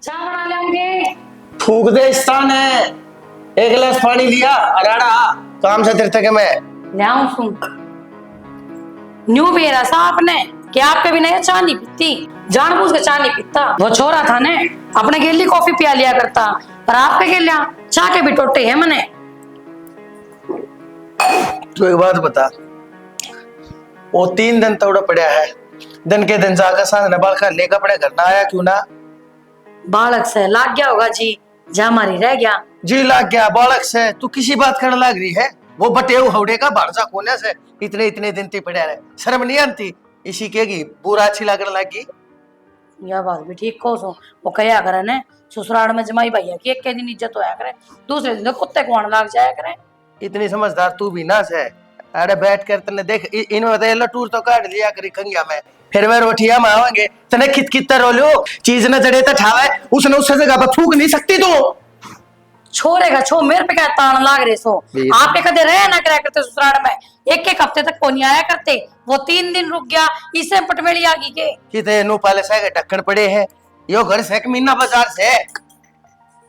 चाय बना लेंगे। फूक दे स्थान है। एक गिलास पानी लिया अराड़ा काम से तेरे तक मैं ले सुन न्यू बेरा सा आपने कि आप कभी नहीं चाय नहीं पीती, जानबूझ के चाय नहीं पीता। वो छोरा था ने अपने गेली कॉफी पिया लिया करता, पर आपके गेलिया चाय के भी टोटे है मने। तू एक बात बता, वो 3 दिन तोड़ा पड़ा है, दिन के दिन जाकर सांझ ने बाल ले कपड़े घर ना आया क्यों ना? बालक से लाग गया होगा जी, जा मारी रह गया जी लाग गया बालक से। तू किसी बात करने लग रही है? वो बटेऊ हौड़े का भाड़सा कोने से इतने इतने दिन ती पड़ा रहे, शर्म नहीं आती? इसी के की बुरा अच्छी लगने लगी। यह बात भी ठीक को सो वो कया करे ने ससुराल में जमाई भैया की एक के दिन इज्जत होया करे, दूसरे दिन तो कुत्ते कुआन लाग जाया करे। इतनी समझदार तू भी ना से। अरे बैठ कर तने देख इन्होंने तो टूर तो काट लिया करी खंगिया में, फिर मैं रोटियां मांगे तने खित खित रोलो चीज न जड़े तो ठावे उसने उस जगह पर फूक नहीं सकती तू। छोरेगा छो मेरे पे क्या तान लाग रहे सो। आपके कदे रहे ना करा करते ससुराल में, एक एक हफ्ते तक को नहीं आया करते, वो 3 दिन रुक गया इसे पटमेली आगी के किते नु पाले से ढक्कन पड़े है, यो घर से मीना बाजार से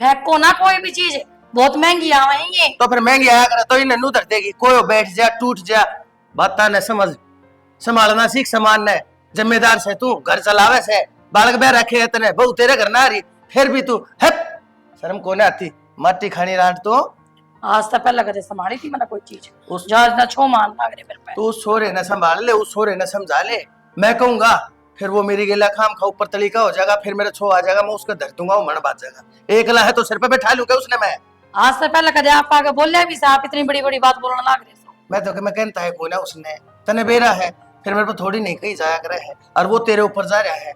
फेंको ना कोई भी चीज, बहुत महंगी आवे हैं ये। तो फिर महंगी आया करे तो इन्हें नू धर देगी, कोई बैठ जा टूट जा बात न समझ, संभालना सीख समान ने। जिम्मेदार से तू घर चलावे से, बालक बह रखे है तने बहु तेरे घर ना आ रही, फिर भी तू है शर्म को आती माटी खानी रांट तो। आज तक पहले कदे संभाली थी मैंने कोई चीज, उस जहाज ना छो मान लाग रहे मेरे पे। तू सोरे न संभाल ले, उस सोरे न समझा ले, मैं कहूंगा फिर वो मेरी गेला खाम खा ऊपर तलीका हो जाएगा, फिर मेरा छो आ जाएगा, मैं उसको धर दूंगा, वो मन बात जाएगा। एकला है तो सिर पे बैठा लूंगा उसने मैं। आज से पहले कदे आप आगे बोले भी से आप इतनी बड़ी बड़ी बात बोलने लाग रहे सो। मैं तो मैं कहता है कोई ना उसने तने बेरा है, फिर मेरे को थोड़ी नहीं कही जाया करे है, और वो तेरे ऊपर जा रहा है,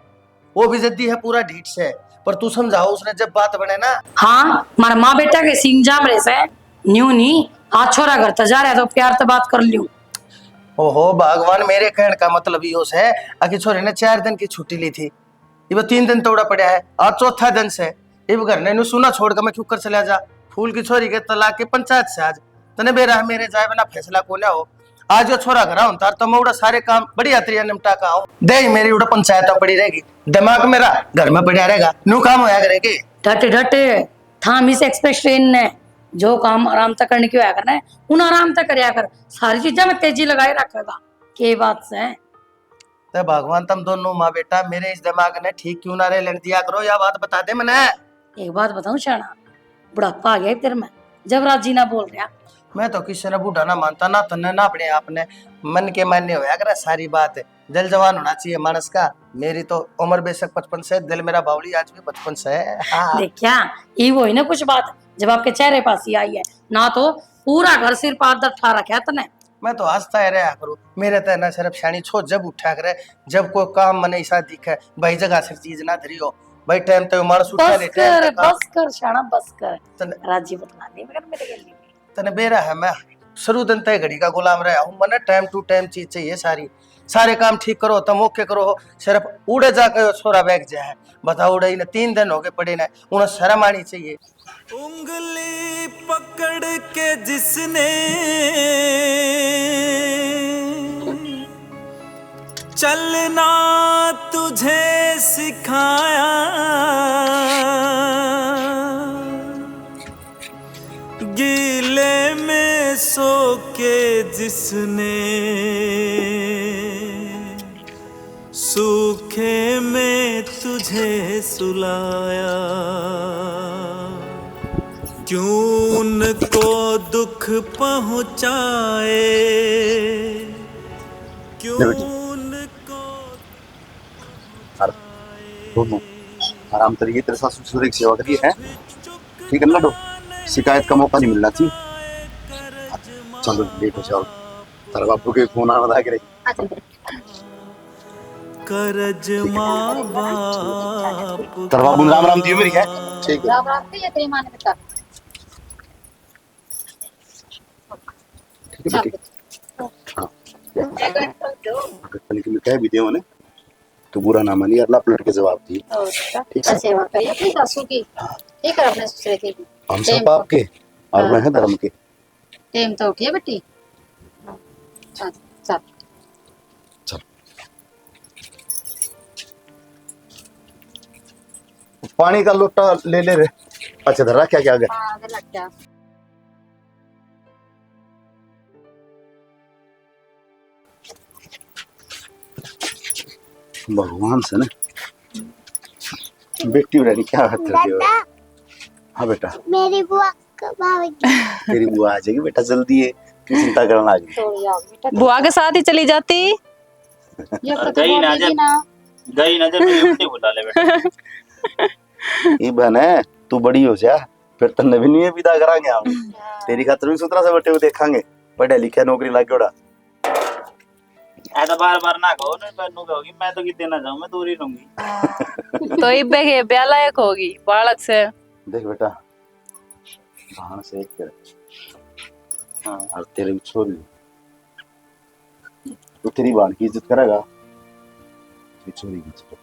वो भी जिद्दी है पूरा ढीठ से। पर तू समझाओ उसने जब बात बने ना। हाँ मारा माँ बेटा के सिंग जाम रहे से न्यू नी, आज छोरा घर तो जा रहा है तो प्यार से बात कर लियो। ओहो भगवान, मेरे कहने का मतलब यो है आखिर छोरे ने 4 दिन की छुट्टी ली थी, ये 3 दिन तोड़ा पड़ा है, आज चौथा दिन से इब घर ने सुना छोड़ कर मैं क्यों कर चला जा। फूल की छोरी के तलाक की पंचायत से आज तने बेरा है मेरे जाए बिना फैसला को ना हो। आज जो छोरा घर आऊं तार तो मैं उड़ा सारे काम बढ़िया तरीका निपटा का आऊं, दे मेरी उड़ा पंचायत पड़ी रहेगी, दिमाग मेरा घर में पड़ा रहेगा, न्यू काम होया करेगी। डटे डटे थाम इस एक्सप्रेस ट्रेन ने जो काम आराम तक करने की होया करना है उन आराम तक करया कर, सारी चीजें में तेजी लगाए रखेगा के बात से है। तो भगवान तुम दोनों माँ बेटा मेरे इस दिमाग ने ठीक क्यों ना रहे लग दिया करो, या बात बता दे मैंने। एक बात बताऊं शाना, बुढ़ापा आ गया तेरे में, जब राजी ना बोल रहा। मैं तो किसी ने बूढ़ा ना मानता ना तन्ने ना अपने आप ने मन के मान्य होया करे सारी बात है। दिल जवान होना चाहिए मानस का, मेरी तो उम्र बेशक 55 से, दिल मेरा बावली आज भी 55 से है। हाँ। देख क्या ये वो ही ना कुछ बात जब आपके चेहरे पास ही आई है ना, तो पूरा घर सिर पार दर ठा रखा है तने। मैं तो हंसता ही रहा करूँ, मेरे तो ना सिर्फ शानी छो जब उठा करे जब कोई काम मने ऐसा दिखे भाई जगह से चीज ना धरी हो भाई, टाइम तो मानस उठा ले बस कर शाना बस कर, राजी बतला नहीं मगर मेरे गली तने बेरा है। मैं शुरू दिन तय घड़ी का गुलाम रहा हूँ, मैंने टाइम टू टाइम चीज चाहिए सारी, सारे काम ठीक करो तुम ओके करो, सिर्फ उड़े जाकर छोरा बैग जाए बताओ उड़े ने 3 दिन हो गए पड़े ने, उन्हें शर्म आनी चाहिए। उंगली पकड़ के जिसने चलना तुझे सिखाया, गीले में सो के जिसने सूखे में तुझे सुलाया, क्यों उनको दुख पहुंचाए, क्यों उनको दोनों आराम तरीके तेरे साथ ससुर की सेवा करी है, ठीक है ना? दो शिकायत का मौका नहीं मिलना चाहिए। चलो लेट हो जाओ, तेरे बापू के फोन आना था कि करज माँ बाप तेरे बापू राम राम दियो मेरी है, ठीक है? राम राम के ये तेरी माँ ने बता ठीक है बेटी। हाँ अगर कह भी दिया मैंने तो बुरा ना मानी, अल्लाह पलट के जवाब दी। ठीक है, सेवा करिए अपनी सासू की, ठीक है अपने ससुरे की भी। हम सब आपके और मैं है धर्म के। टेम तो उठिए बेटी, चल चल चल पानी का लोटा ले ले रे। अच्छा धर क्या क्या गया। हाँ लग जा। भगवान से ना बेटी बेटी क्या बात करती हो। हाँ बेटा मेरी बुआ कब आएगी? तेरी बुआ आ जाएगी बेटा, जल्दी है, क्यों चिंता करना आगे। थोड़ी आओ बेटा। बुआ के साथ ही चली जाती। ये तो गई ना बोलेगी जब ना। गई ना जब मुझे बुला ले बेटा। ये बहन है, तू बड़ी हो जा, फिर तो नवी नहीं विदा करांगे हम। तेरी खातर भी सुतरा से बटे हुए देखांगे, पढ़े लिखे नौकरी लागे ओड़ा। ऐसा बार बार ना कहो ना, पर नु कहोगी मैं तो कितने ना जाऊं, मैं दूर ही रहूंगी। तो इब्बे के ब्याह लायक होगी बालक से। देख बेटा बहन से एक तेरे, हाँ और तेरे भी छोरी, तो तेरी बहन की इज्जत करेगा, तेरी छोरी की इज्जत।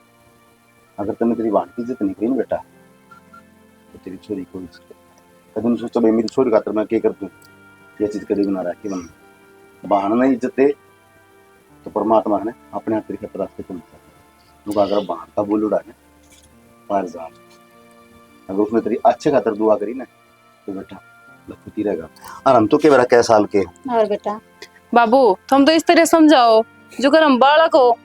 अगर तूने तेरी बहन की इज्जत नहीं करी ना बेटा, तो तेरी छोरी को इज्जत कदम सोचो भाई मेरी छोरी खातर मैं क्या कर दूं, ये चीज कभी बना रहा कि बन बहन ने इज्जत दे तो परमात्मा ने अपने आप तेरे खातर रास्ते खोल दिया। अगर बहन का बोल उड़ा है पार जा, अगर उसने तेरी अच्छे खातर दुआ करी ना तो बेटा लखपति रहेगा। और हम तो के बेरा कै साल के और बेटा बाबू तुम तो इस तरह समझाओ जो कर हम बालक हो।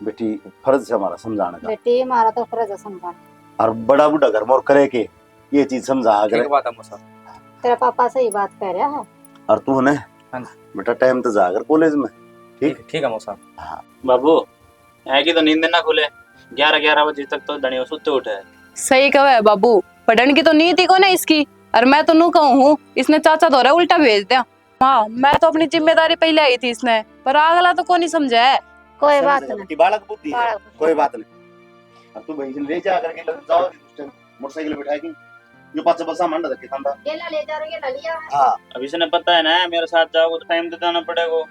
बेटी फर्ज है हमारा समझाने का, बेटी हमारा तो फर्ज है समझाना। और बड़ा बूढ़ा घर मोर करे के ये चीज समझा अगर बात है मुसा। तेरा पापा सही बात कह रहा है। और तू ने हाँ। बेटा टाइम तो जाकर कॉलेज में ठीक है मुसा। बाबू है कि तो नींद ना खुले 11 बजे तक तो धनी सुते उठे है। सही कहा है बाबू, पढ़ने की तो नीति को ना इसकी। और मैं तो नू कहूँ हूँ इसने चाचा दौरा उल्टा भेज दिया। हाँ मैं तो अपनी जिम्मेदारी पहले आई थी इसने, पर अगला तो कौन ही समझा है। कोई बात नहीं। बालक बुद्धि है, बालक बुद्धि। कोई बात नहीं। अब तू भाई से ले जा करके लग जाओ मोटरसाइकिल बिठाएगी, जो पास बसा मंड रखे था। केला ले जा रही है लिया है। हाँ अब इसने पता है ना मेरे साथ जाओगे तो टाइम तो देना पड़ेगा।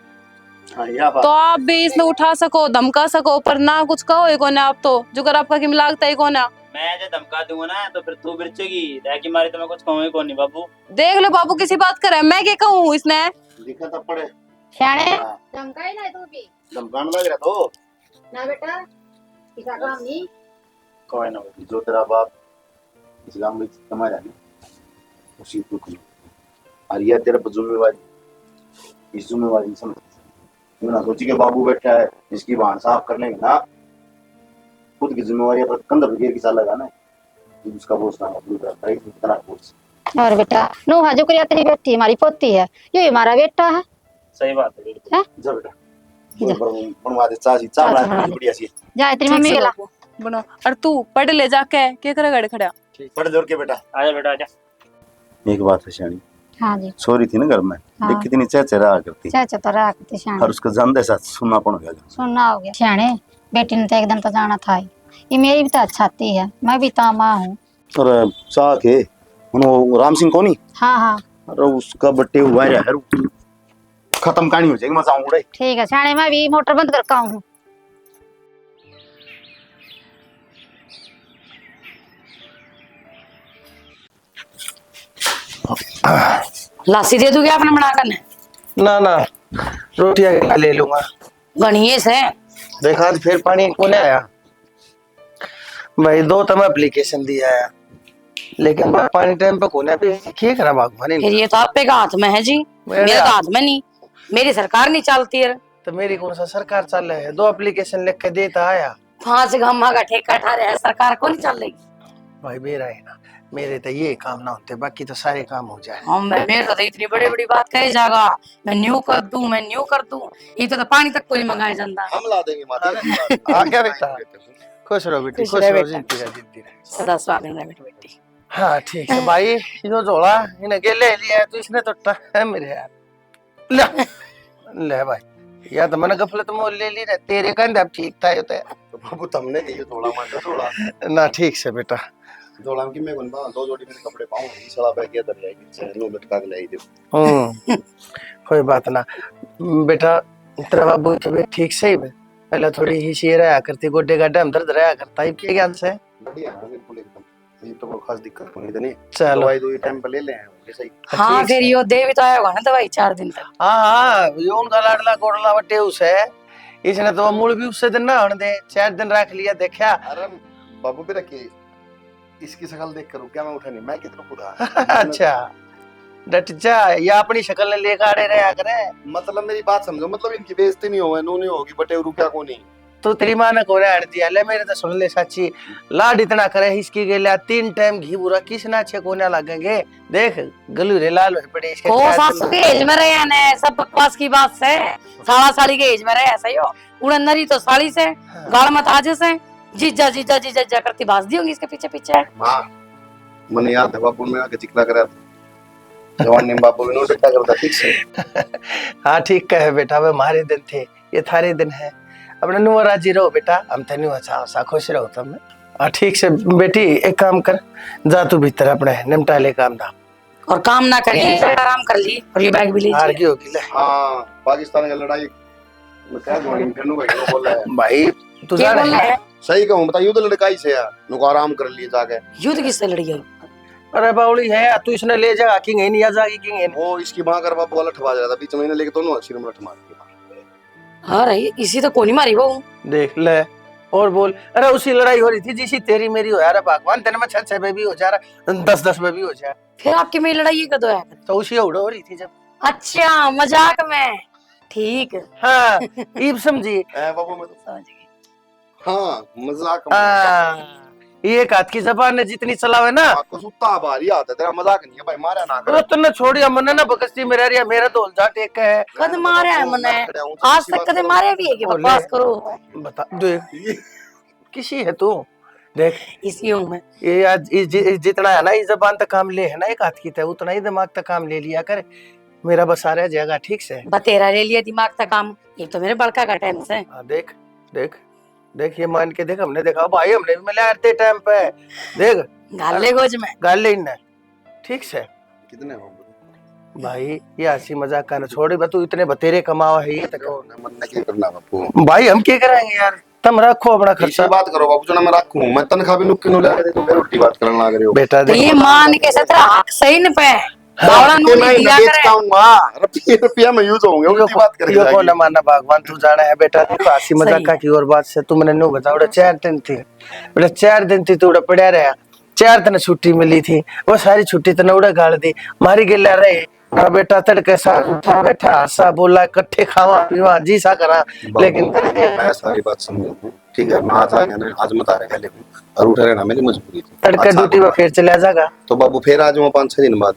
हाँ यह बात तो आप भी इसने उठा सको धमका सको, पर ना कुछ कहो ही कौन है आप तो, जो कर आपका किम लागता ही कौन है। मैं जो धमका दूंगा ना तो फिर तू बिरचेगी, रह मारी तो मैं कुछ कहूँ कौन नहीं बाबू। देख लो बाबू किसी बात करे, मैं क्या कहूँ इसने। दिखा तब पड़े शाणे हाँ, धमकाई ना तू भी धमकाने लग रहा तो ना बेटा, किसा काम नहीं। कोई ना जो तेरा बाप इस गांव में कमा रहा है उसी को करो, और यह तेरे पर जिम्मेवारी, इस जिम्मेवारी समझ क्यों ना सोची के बाबू बैठा है इसकी बहन साफ कर लेंगे ना, खुद की जिम्मेवारी पर कंधे पर गिर के चला लगाना है, उसका बोझ ना अपनी तरफ इतना बोझ। और बेटा नूहा जो करिया तेरी बेटी हमारी पोती है, ये हमारा बेटा है। सही बात है बिल्कुल। जा बेटा बनवा दे चाची चाय बना दे बढ़िया सी, जा तेरी ठीक मम्मी से के ला। बाबू, बनो। और तू पढ़ ले जाके क्या करे गड़ खड़ा। पढ़ जोर के बेटा। आजा बेटा आजा। एक बात है शानी, हाँ जी छोरी थी ना घर में, हाँ। देख कितनी चेहरा करती, चाचा तो राखते शाणे और उसका जानते साथ सुनना पड़ गया। सुनना हो गया। शाणे बेटी ने तो एकदम तो जाना था ही। ये मेरी भी तो अच्छाती है, मैं भी तो माँ हूँ। और चाह के उन्होंने राम सिंह कोनी, हाँ हाँ अरे उसका बट्टे हुआ है यार, खत्म कहानी हो जाएगी, मजा आऊंगा। ठीक है शाणे, मैं भी मोटर बंद करता हूँ। लासी दे दूंगी आपने बनाकर ने। ना ना रोटियां ले लूंगा। गणिये से देखा तो फिर पानी को नहीं आया भाई, 2 तो मैं एप्लीकेशन दिया है लेकिन पानी टाइम पे कोने पे क्या करा बागवानी। फिर ये तो आप पे का हाथ में है जी, मेरे तो हाथ में नहीं, मेरी सरकार नहीं चलती है। तो मेरी कौन सा सरकार चल रहा है, 2 एप्लीकेशन लिख के देता आया 5 गम्मा का ठेका ठा रहा है, सरकार को नहीं चल रही। भाई मेरा है ना, मेरे तो ये काम ना होते, बाकी तो सारे काम हो जाए। हम मेरे तो इतनी बड़ी बड़ी बात कही जागा, मैं न्यू कर दूं, मैं न्यू कर दूं, ये तो पानी तक कोई मंगाया जाता। हम ला देंगे माता। आ क्या बेटा, खुश रहो बेटी, खुश रहो, जिंदगी रहे। सदा स्वागत है बेटी। हाँ ठीक है भाई, जो जोड़ा इन्हें के ले लिया है तो इसने तो है मेरे यार। ले भाई, या तो मैंने गफलत मोल ले ली ना, तेरे कंधे अब ठीक था ये तो बाबू तुमने ये थोड़ा मान थोड़ा ना। ठीक से बेटा, जोड़ा की मैं बनवा 2 जोड़ी मेरे कपड़े पाऊंगी, सड़ा बैग के अंदर जाएगी, नो लटका के लाई दे। कोई बात ना बेटा, तेरा बाबू तबीयत ठीक से ही है, पहले थोड़ी ही सी रहा करती, गोड्डे का दम दर्द रहा करता है, क्या ज्ञान से बढ़िया है बिल्कुल एकदम, ये तो कोई खास दिक्कत नहीं इतनी। चलो दवाई 2 टाइम पे ले ले हैं सही। हाँ फिर यो दे भी तो आया होगा ना दवाई 4 दिन तक। हाँ ये उनका लाडला गोडला बटे उसे, इसने तो मूल भी उससे दिन ना होने दे, 4 दिन रख लिया देखा। अरे बाबू भी रखी इसकी शक्ल देख कर क्या मैं उठा नहीं, मैं कितना खुदा। अच्छा डट जा, या अपनी शक्ल ने लेकर आड़े रहा करे। मतलब मेरी बात समझो, मतलब इनकी बेइज्जती नहीं होवे, नू नहीं होगी बटे रुपया को नहीं। तो तेरी मां ने कोरे हट दिया ले, मेरे तो सुन ले साची, लाड इतना करे इसकी गेला 3 टाइम घी बुरा किस ना अच्छे कोने लगेंगे। देख गलूरे लाल हो पड़े इसके। ओ सासू के एज में रहे ने, सब बकवास की बात से। साला साली के एज में रहे ऐसा ही हो। उड़न नरी तो साली से गाल मत आजे से जीजा जीजा जीजा जीजा करती भास दी होंगी इसके पीछे पीछे। हां मने याद है बाबू में आके चिकला करा था जवान ने, बाबू ने उठा करता ठीक से। हाँ ठीक कहे बेटा, वे हमारे दिन थे, ये थारे दिन है। अपने नुआ राजी रहो बेटा, हम तेन अच्छा सा खुश रहो तुम। हाँ ठीक से बेटी, एक काम कर, जा तू भीतर अपने निपटा ले काम धाम, और काम ना करिए, आराम कर ली और ये बैग भी लीजिए। हार की होगी ले। हां पाकिस्तान की लड़ाई में क्या जोड़ी फिर नु भाई बोल रहा है भाई तू क्या जाने बोल रहा है? सही कहूं बता, युद्ध लड़काई से यार नु आराम कर लिए जाके। युद्ध किससे लड़ी है? अरे बाउली है तू, इसने ले जा किंग है नहीं आ जाएगी किंग है। वो इसकी मां कर बाबू वाला ठवा रहा था बीच में, लेके दोनों सिर में लठ मार दिया। हाँ रही इसी तो कोनी मारी वो। देख ले और बोल। अरे उसी लड़ाई हो रही थी जिसी तेरी मेरी हो यार भगवान, तेरे में 6 बेबी हो जा रहा, 10 बेबी हो जाए। फिर आपकी मेरी लड़ाई कद है? तो उसी उड़ो हो रही थी जब। अच्छा मजाक में, ठीक। हाँ ईब समझी। ए बाबू मैं तो समझ गई। हां मजाक में हाँ एक हाथ की जबान ने जितनी चलावे ना, आपको सुत्ता भारी आता है, तेरा मजाक नहीं है भाई, मारा ना तो कर। तूने छोड़िया मन ना बकस्ती में रह रही है, मेरा तो उलझा टेक है। कद मारे है मने, आज तक कदे मारे भी है कि बकवास करो। बता देख किसी है तू, देख इसी हूँ मैं। ये आज जितना है ना इस जबान तक काम ले है ना एक हाथ की थे, उतना ही दिमाग तक काम ले लिया कर, मेरा बसा रह जाएगा ठीक से। बतेरा ले लिया दिमाग तक काम, ये तो मेरे बड़का का टेंस है। हाँ देख देख देख, ये मान के देख, हमने देखा भाई, हमने भी मिला आते टाइम पे, देख गाले गोज में गाल ले इन्हें ठीक से। कितने बाबू भाई ये हंसी मजाक का ना छोड़े, तू इतने बतेरे कमावा है ये तक। मन ने क्या करना बाबू, भाई हम क्या कराएंगे यार, तुम रखो अपना ऐसी खर्चा। बात करो बाबू, जो मैं रखूं, मैं तनख्वाह भी नुक्की नु लगा दे तो मेरी उल्टी बात करने लग रहे हो बेटा तो देख, ये मान के से तेरा हक सही न पे बावड़ा मैं नूनी दिया बेच करे। पाऊंगा, रुपया में यूज होंगे, उल्टी बात यो करके को न मानना भगवान, तू जाना है बेटा। देखो हंसी मजाक का की और बात से तुमने नो बताओ, उड़ा 4 दिन थी बेटा, 4 दिन थी तू उड़ा पड़ा रहा, 4 दिन छुट्टी मिली थी, वो सारी छुट्टी तो उड़ा गाड़ दी, मारी गिला रहे। हाँ बेटा तड़के सा उठा बैठा हंसा बोला, इकट्ठे खावा पीवा जी सा करा, लेकिन मैं सारी बात समझ हूं, ठीक है, मैं आज आ गया ना, आज मत आ रहा लेकिन और उठा रहना मेरी मजबूरी थी। तड़के अच्छा, ड्यूटी में फिर चला जाएगा तो बाबू फिर आज मैं 5-6 दिन बाद,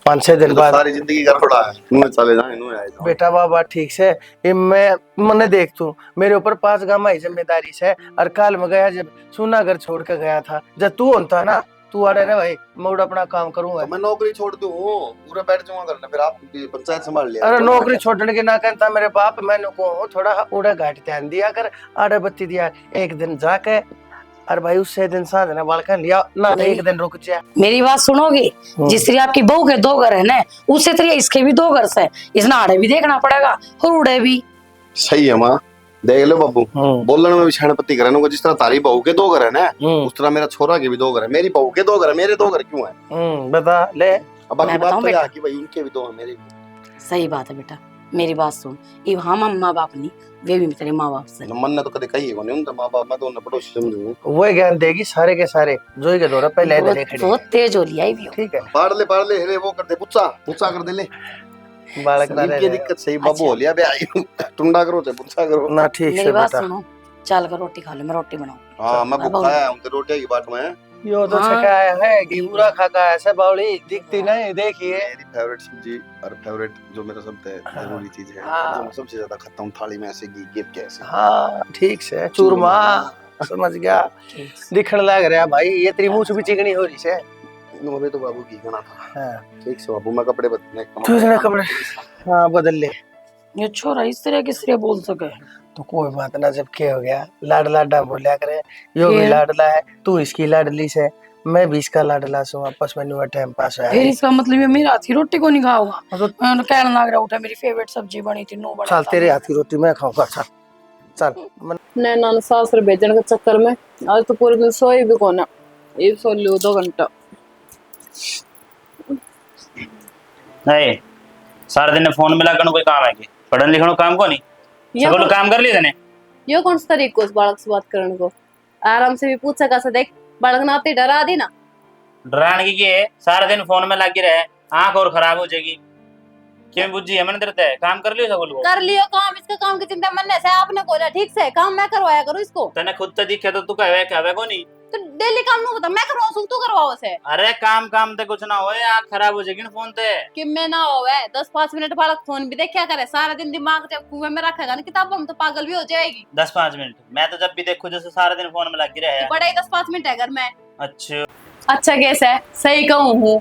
5-6 दिन बाद। सारी जिंदगी का थोड़ा है, नु चले जाए नु आए जाओ बेटा बाबा ठीक से, ये मैं मने देख तू मेरे ऊपर 5 गामा ही जिम्मेदारी से, और काल में गया जब सुना घर छोड़ के गया था, जब तू होता ना तू आ रहे भाई, मैं उड़ा अपना काम करूंगा। तो मैं नौकरी छोड़ दूं, पूरा बैठ जाऊंगा करने, फिर आप पंचायत संभाल लिया। अरे नौकरी छोड़ने के ना कहता मेरे बाप, मैंने को थोड़ा उड़ा घाट ध्यान दिया कर, आड़े बत्ती दिया एक दिन जाके, और भाई उससे दिन साथ ना बालकन लिया ना, एक दिन रुक जा। मेरी बात सुनोगे, जिस तरह आपकी बहू के 2 घर है ना, उसी तरह इसके भी 2 घर से, इसने आड़े भी देखना पड़ेगा और उड़े भी। सही है माँ, देख लो बाबू, बोलने में भी क्षणपति करे ना, जिस तरह तारी बहू के 2 घर है ना, उस तरह मेरा छोरा के भी 2 घर है, मेरी बहू के 2 घर है, मेरे 2 घर क्यों है? बता ले। अब बाकी मैं बात बताऊं तो बेटा? यार कि भाई उनके भी 2 है, मेरे भी। सही बात है बेटा, मेरी बात सुन, ये हम माँ बाप नहीं, वे भी तेरे माँ बाप से। मन ने तो कभी कही नहीं उनका माँ बाप, मैं तो उन्हें पड़ोसी समझूं। वो ज्ञान देगी सारे के सारे, जो ही के दौरा पहले इधर खड़े बहुत तेज हो लिया भी हो। ठीक है। पाड़ ले हेरे वो कर दे, पुच्चा कर दे ले, बालक ना इनकी दिक्कत सही बाबू हो लिया बे, आई टुंडा करो चाहे पुच्चा करो ना, ठीक मेरी से बात बेटा। सुनो, चल कर रोटी खा ले, मैं रोटी बनाऊं। हाँ मैं भूखा आया हूँ, तेरे रोटी की बात में यो तो हाँ। छकाया है कि पूरा खाका ऐसे बावली दिखती नहीं, देखिए मेरी फेवरेट सब्जी और फेवरेट जो मेरा सबसे जरूरी चीज है, हाँ। जो मैं सबसे ज्यादा खाता हूँ थाली में, ऐसे घी गिर के ऐसे। हाँ ठीक से चूरमा, समझ गया, दिखने लग रहा भाई, ये तेरी मुंह से भी चिकनी हो रही है। अबे तो बाबू की खाना था, हाँ ठीक से बाबू, मैं कपड़े बदलने दूसरे कपड़े हाँ बदल ले। ये छोरा इस तरह किस तरह बोल सके? तो कोई बात ना, जब क्या हो गया, लाड लाडा बोलिया करे, यो भी ये- लाडला है, तू इसकी लाडली से, मैं भी इसका लाडला से, आपस में न्यू टाइम पास फिर है। इसका मतलब ये मेरे हाथ की रोटी को नहीं खाओगा? मैं कहने लग रहा उठा, मेरी फेवरेट सब्जी बनी थी, नो बना चल तेरे हाथ की रोटी मैं खाऊंगा, चल चल। नैना ने सासरे भेजने के चक्कर में आज तो पूरे दिन सोए भी कोना, ये सो लियो 2 घंटा। नहीं सारा दिन फोन मिला कर कोई काम है कि पढ़ने लिखने को काम को नहीं, ये सब काम कर लिए तने। यो कौन सा तरीका उस बालक से बात करने को? आराम से भी पूछा कैसे, देख बालक नाते डरा दी ना। डराने की है, सारा दिन फोन में लगी रहे, आंख और खराब हो जाएगी। क्यों बुझी है? मैंने तेरे ते काम कर लियो सब लोग। कर लियो काम, इसका काम की चिंता मन से आपने बोला ठीक से काम मैं करवाया करूँ इसको। तने खुद तो दिखे तो तू कहवे कहवे को नहीं। तो डेली काम नु बता, मैं करवाऊं तू करवाओ से। अरे काम काम ते कुछ ना होए, आंख खराब हो जाएगी ना फोन ते। कि मैं ना होवे 10-5 मिनट बालक फोन भी देखा करे, सारा दिन दिमाग जब कुएं में रखेगा ना किताबों में तो पागल भी हो जाएगी। 10-5 मिनट मैं तो जब भी देखूं जैसे सारा दिन फोन में लगी रहे। तो बड़ा ही 10-5 मिनट है घर में। अच्छा अच्छा कैसे है, सही कहूँ हूँ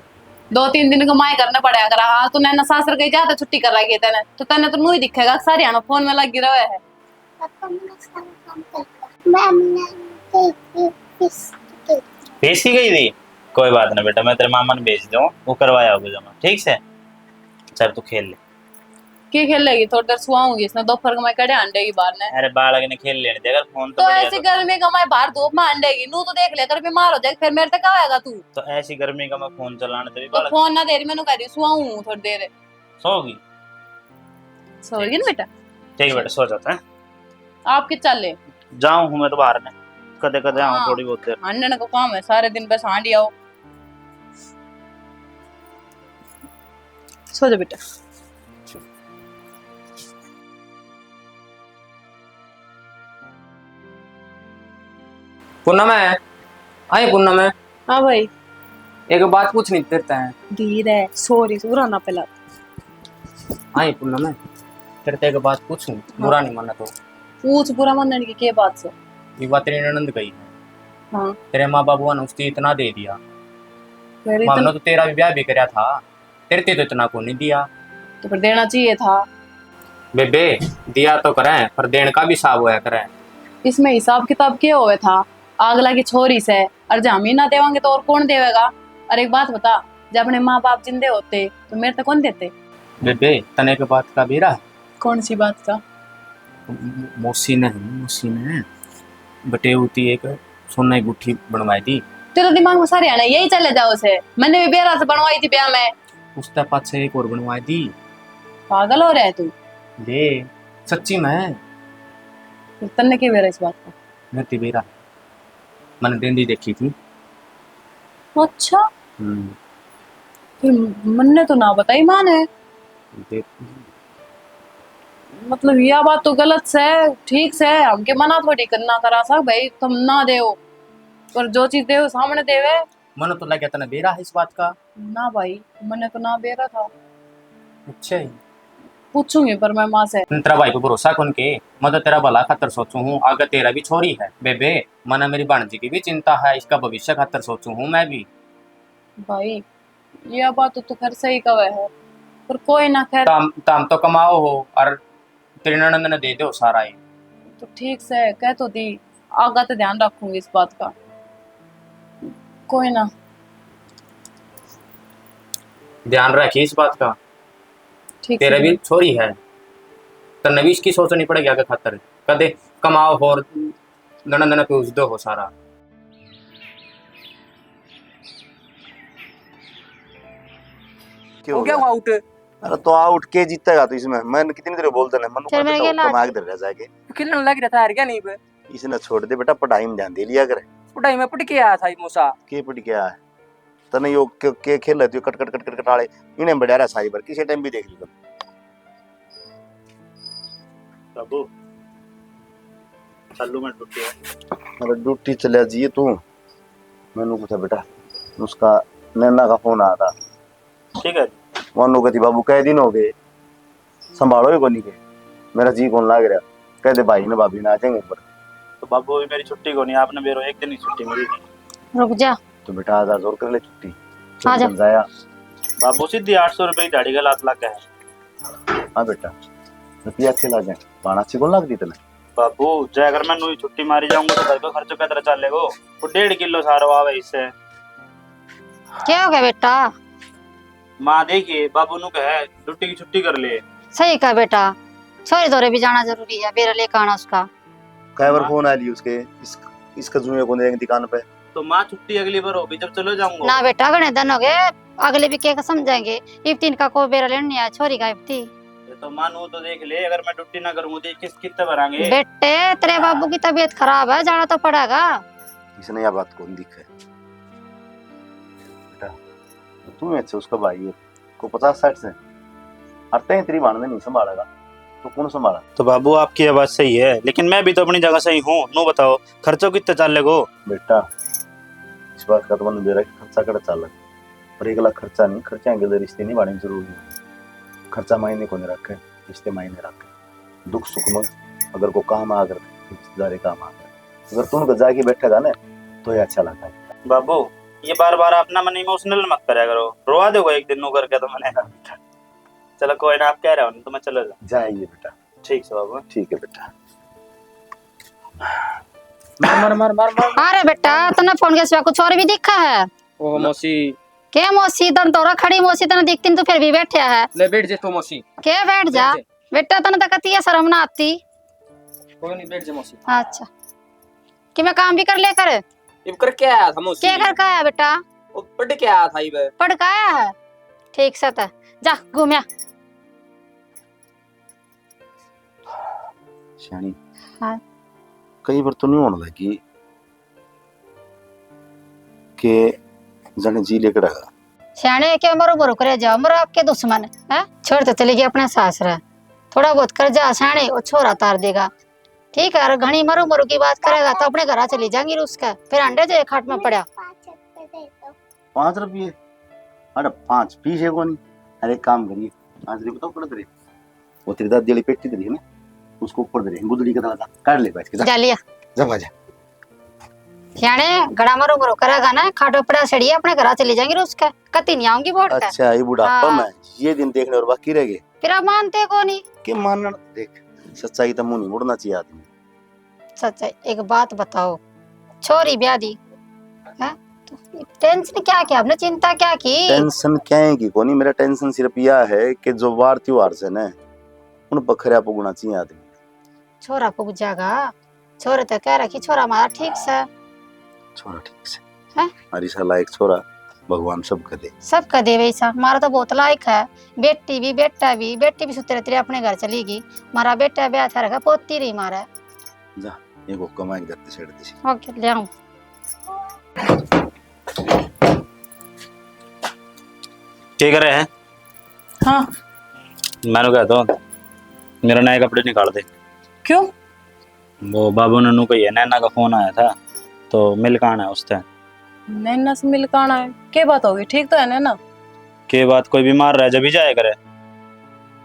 2-3 दिन कमाई करना पड़ेगा करा। हाँ तूने ना सासर गई जाते छुट्टी कर रही तेने तो तेने तो नहीं दिखेगा, सारी आना फोन में लगी रहे है। पापा मेरा सारा काम करता मैं फीस की गई थी? कोई बात ना बेटा, मैं तेरे मामा ने भेज दूं, वो करवाया होगा जमा। ठीक से चल तू खेल ले। क्या खेल लेगी? थोड़ी देर सुआऊंगी, इसने दोपहर कमाई कड़े अंडे की बाहर ने। अरे बालक ने खेल लेने दे, अगर फोन तो तो बढ़िया ऐसी गर्मी कमाई बाहर धूप में अंडेगी नू तो देख ले कर बीमार हो जाए फिर मेरे तक आएगा तू। तो ऐसी गर्मी का मैं फोन चलाने दे तो बालक। फोन ना दे रही मैंने कह रही सुआऊं थोड़ी देर। सोगी? सोएगी ना बेटा? ठीक है बेटा, सो जाता है। आपके चले जाऊं हूं मैं तो बाहर में, कदे कदे आऊं हाँ। थोड़ी बहुत देर। अंडे का काम है सारे दिन बस हांडी आओ। सो जा बेटा। पूनम है, आए पूनम है, हाँ भाई। एक बात पूछनी तेरे है। धीर है, सॉरी बुरा ना पहला। आए पूनम है, तेरे एक बात पूछूं, बुरा नहीं मानना तो। पूछ, बुरा मानने की क्या बात से? ये बात तेरी ननद गई है। हाँ तेरे माँ बाबुआ ने उसकी इतना दे दिया, मेरी हमने तो तेरा भी ब्याह भी कराया था, तेरे ते तो इतना को नहीं दिया। तो फिर देना चाहिए था। बेबे दिया तो करें पर देने का भी हिसाब होया करें। इसमें हिसाब किताब क्या हुआ था? अगला की छोरी से और जब हम ही ना देवांगे तो और कौन देवेगा? और एक बात बता, जब अपने माँ बाप जिंदे होते तो मेरे तक कौन देते? बेबे तने के बात का बेरा कौन सी बात का? मौसी ने बटे होती एक सोना की गुट्ठी बनवाई थी। तेरे दिमाग में सारे आने यही चले जाओ से। मैंने भी बेरा से बनवाई थी ब्याह में। उसके पास से एक और बनवाई थी। पागल हो रहा है तू? ले सच्ची में फिर तन्ने क्या बेरा इस बात का? मैं बेरा मैंने देंदी देखी थी। अच्छा फिर मन्ने तो ना बताई माँ ने। मतलब यह बात तो गलत से ठीक से हमके मना थोड़ी करना करा सक भाई तुम ना देओ, पर जो चीज देओ सामने देवे। मन तो लगा तना बेरा है इस बात का। ना भाई मैंने तो ना बेरा था। अच्छा ही पूछूंगी पर मैं माँ से। तेरा भाई को भरोसा कौन के? मैं तो तेरा भला खातर सोचू हूँ, अगर तेरा भी छोरी है बेबे मना मेरी भांजी की भी चिंता है, इसका भविष्य खातर सोचू हूँ मैं भी। भाई यह बात तो खैर सही कवे है, पर कोई ना खैर। ताम तो कमाओ हो और तेरी ननद ने दे दो सारा ही। तो ठीक से कह तो दी, आगा तो ध्यान रखूंगी इस बात का। कोई ना ध्यान रखिए इस बात का। ठीक तेरा से। भी छोरी है तो नवी इसकी सोचनी पड़ेगी आगे खातर, कदे कमाओ हो और ननद पे उस दो हो सारा। हो गया आउट? अरे तो आउट के जीतेगा तो इसमें मैं कितनी देर बोल देना मन चल, मैं को खेला कमा के दे रहा जाके। खेलने लग रहा था यार क्या नहीं पे? इसने छोड़ दे बेटा, पढ़ाई में ध्यान दे लिया करे। पढ़ाई में पढ़ के आया था मूसा के पढ़ क्या है तने यो के खेल लेती हो कट कट कट कट कटाले इन्हें बढ़ा रहा सारी बार किसी टाइम भी देख ली। बाबू चालू में टूटी है। अरे ड्यूटी चले जी तू मैनू पूछा बेटा, उसका नैना का फोन आया था। ठीक है मनु कहती बाबू कई दिन हो गए संभालो ही कोनी के, मेरा जी कौन लाग रहा। कहते भाई ने भाभी ने आ जाएंगे ऊपर। तो बाबू अभी मेरी छुट्टी को नहीं, आपने मेरे को एक दिन की छुट्टी मिली थी। रुक जा। तो बेटा आधा जोर कर ले छुट्टी आ जा। चल जाया। बाबू सीधी 800 रुपए की दाढ़ी का लात लग गया है। हाँ बेटा रुपया अच्छे लग जाए, पाना अच्छी कौन लग दी तेने? बाबू जय अगर मैं नई छुट्टी मारी जाऊंगा तो घर का खर्च कितना चलेगा? वो 1.5 किलो सारा आवे इससे। क्या हो गया बेटा? माँ देखिए बाबू नु कहे ड्यूटी की छुट्टी कर ले। सही कहा बेटा, छोरी दौरे भी जाना जरूरी है, बेरा लेकर आना उसका। कई बार फोन आ ली उसके इसका जुए को देंगे दुकान पे। तो माँ छुट्टी अगली बार होगी जब चलो जाऊंगा। ना बेटा गणे दिन हो गए, अगले भी क्या समझेंगे। इफ्तीन का कोई बेरा लेने नहीं आया, छोरी का इफ्ती। तो मानू तो देख ले, अगर मैं ड्यूटी ना करूंगा तो कितने भरांगे? बेटे तेरे बाबू की तबीयत खराब है, जाना तो पड़ेगा। इसने यह बात कौन दिखे बेटा, तू ऐसे उसका भाई है को 50-60 से अरे तेरी बाण नहीं संभालेगा तो कौन संभाला? तो बाबू आपकी आवाज सही है, लेकिन मैं भी तो अपनी जगह सही हूँ। नो बताओ खर्चों कितना चाल लेगो? बेटा इस बात का तो मन दे रहा है कि खर्चा कर चाल पर 1 लाख खर्चा नहीं, खर्चा के रिश्ते नहीं बाड़े जरूरी है। खर्चा मायने को नहीं रखे, रिश्ते मायने रखे। दुख सुख में अगर को काम आकर रिश्तेदारी काम आकर अगर तुम जाके बैठेगा ना तो ये अच्छा लगता है। बाबू ये बार बार अपना मन इमोशनल मत करा करो, रोवा दोगे एक दिन नो करके तो मैंने। चलो कोई ना, आप कह रहे हो तो मैं चलो जाइए बेटा। ठीक है बाबू। ठीक है बेटा। मार मार मार मार। अरे बेटा तने फोन के सिवा कुछ और भी दिखा है? ओ मौसी के मौसी तन तोरा खड़ी मौसी तने दिखती न तो फिर भी बैठे है। ले बैठ जा तो मौसी। के बैठ जा बेटा, तने तो कती है शर्म ना आती। कोई नहीं, बैठ जा मौसी। अच्छा कि मैं काम भी कर ले कर। इब कर क्या आया था मौसी? के कर का है बेटा? वो पढ़ के आया था इब। पढ़ का आया है? ठीक से था, जा घूमया। शानी हाँ कई बार तो नहीं होने लगी के जने जी लेकर आएगा। सियाने के मरो मरो करे जाओ, मरो आपके दुश्मन है। छोड़ तो चली गई अपने सासरा, थोड़ा बहुत कर जा सियाने, वो छोरा तार देगा। ठीक है, और घनी मरो मरो की बात करेगा तो अपने घर चली जाएंगी उसका, फिर अंडे जो खाट में पड़ा। 5 रुपए दे दो। 5 रुपये? अरे 5 पीछे को नहीं। अरे काम करिए 5 रुपये तो ऊपर दे, वो तेरी दादी वाली पेटी दे रही है ना, उसको ऊपर दे रही गुदड़ी का दादा काट ले बैठ के जा लिया जा बाजा। सियाने घड़ा मरो मरो करेगा ना, खाटो पड़ा सड़ी अपने घर चली जाएंगी उसका, कती नहीं आऊंगी वोट का। अच्छा ये बुढ़ापा हाँ। में ये दिन देखने और बाकी रह गए। फिर आप मानते को नहीं? कि मानना देख, सच्चाई तो मुंह नहीं मुड़ना चाहिए आदमी। सच है। एक बात बताओ, छोरी ब्याह दी है तो टेंशन क्या किया आपने, चिंता क्या की? टेंशन क्या है कि कोनी, मेरा टेंशन सिर्फ यह है कि जो वार त्योहार से ना उन बखरिया पुगना चाहिए आदमी। छोरा पुग जाएगा, छोरे तो कह रखी छोरा हमारा ठीक से। छोरा ठीक से हैं? अरिसा लायक छोरा भगवान सबका दे। सबका दे वैसा, हमारा तो बहुत लायक है। बेटी भी बेटा भी, बेटी भी सुते रहती अपने घर चली गई, हमारा बेटा ब्याह था रखा, पोती रही मारा। जा एगो कमाई करते छेड़ते से। ओके ले आऊं। क्या कर रहे हैं? हाँ मैंने कहता हूँ मेरा नए कपड़े निकाल दे। क्यों? वो बाबू नन्नू का ही है, नैना का फोन आया था तो मिल कहाँ है उससे। नैना से मिल काना है? क्या बात होगी? ठीक तो है नैना? के बात कोई बीमार रहे जब ही जाए करे।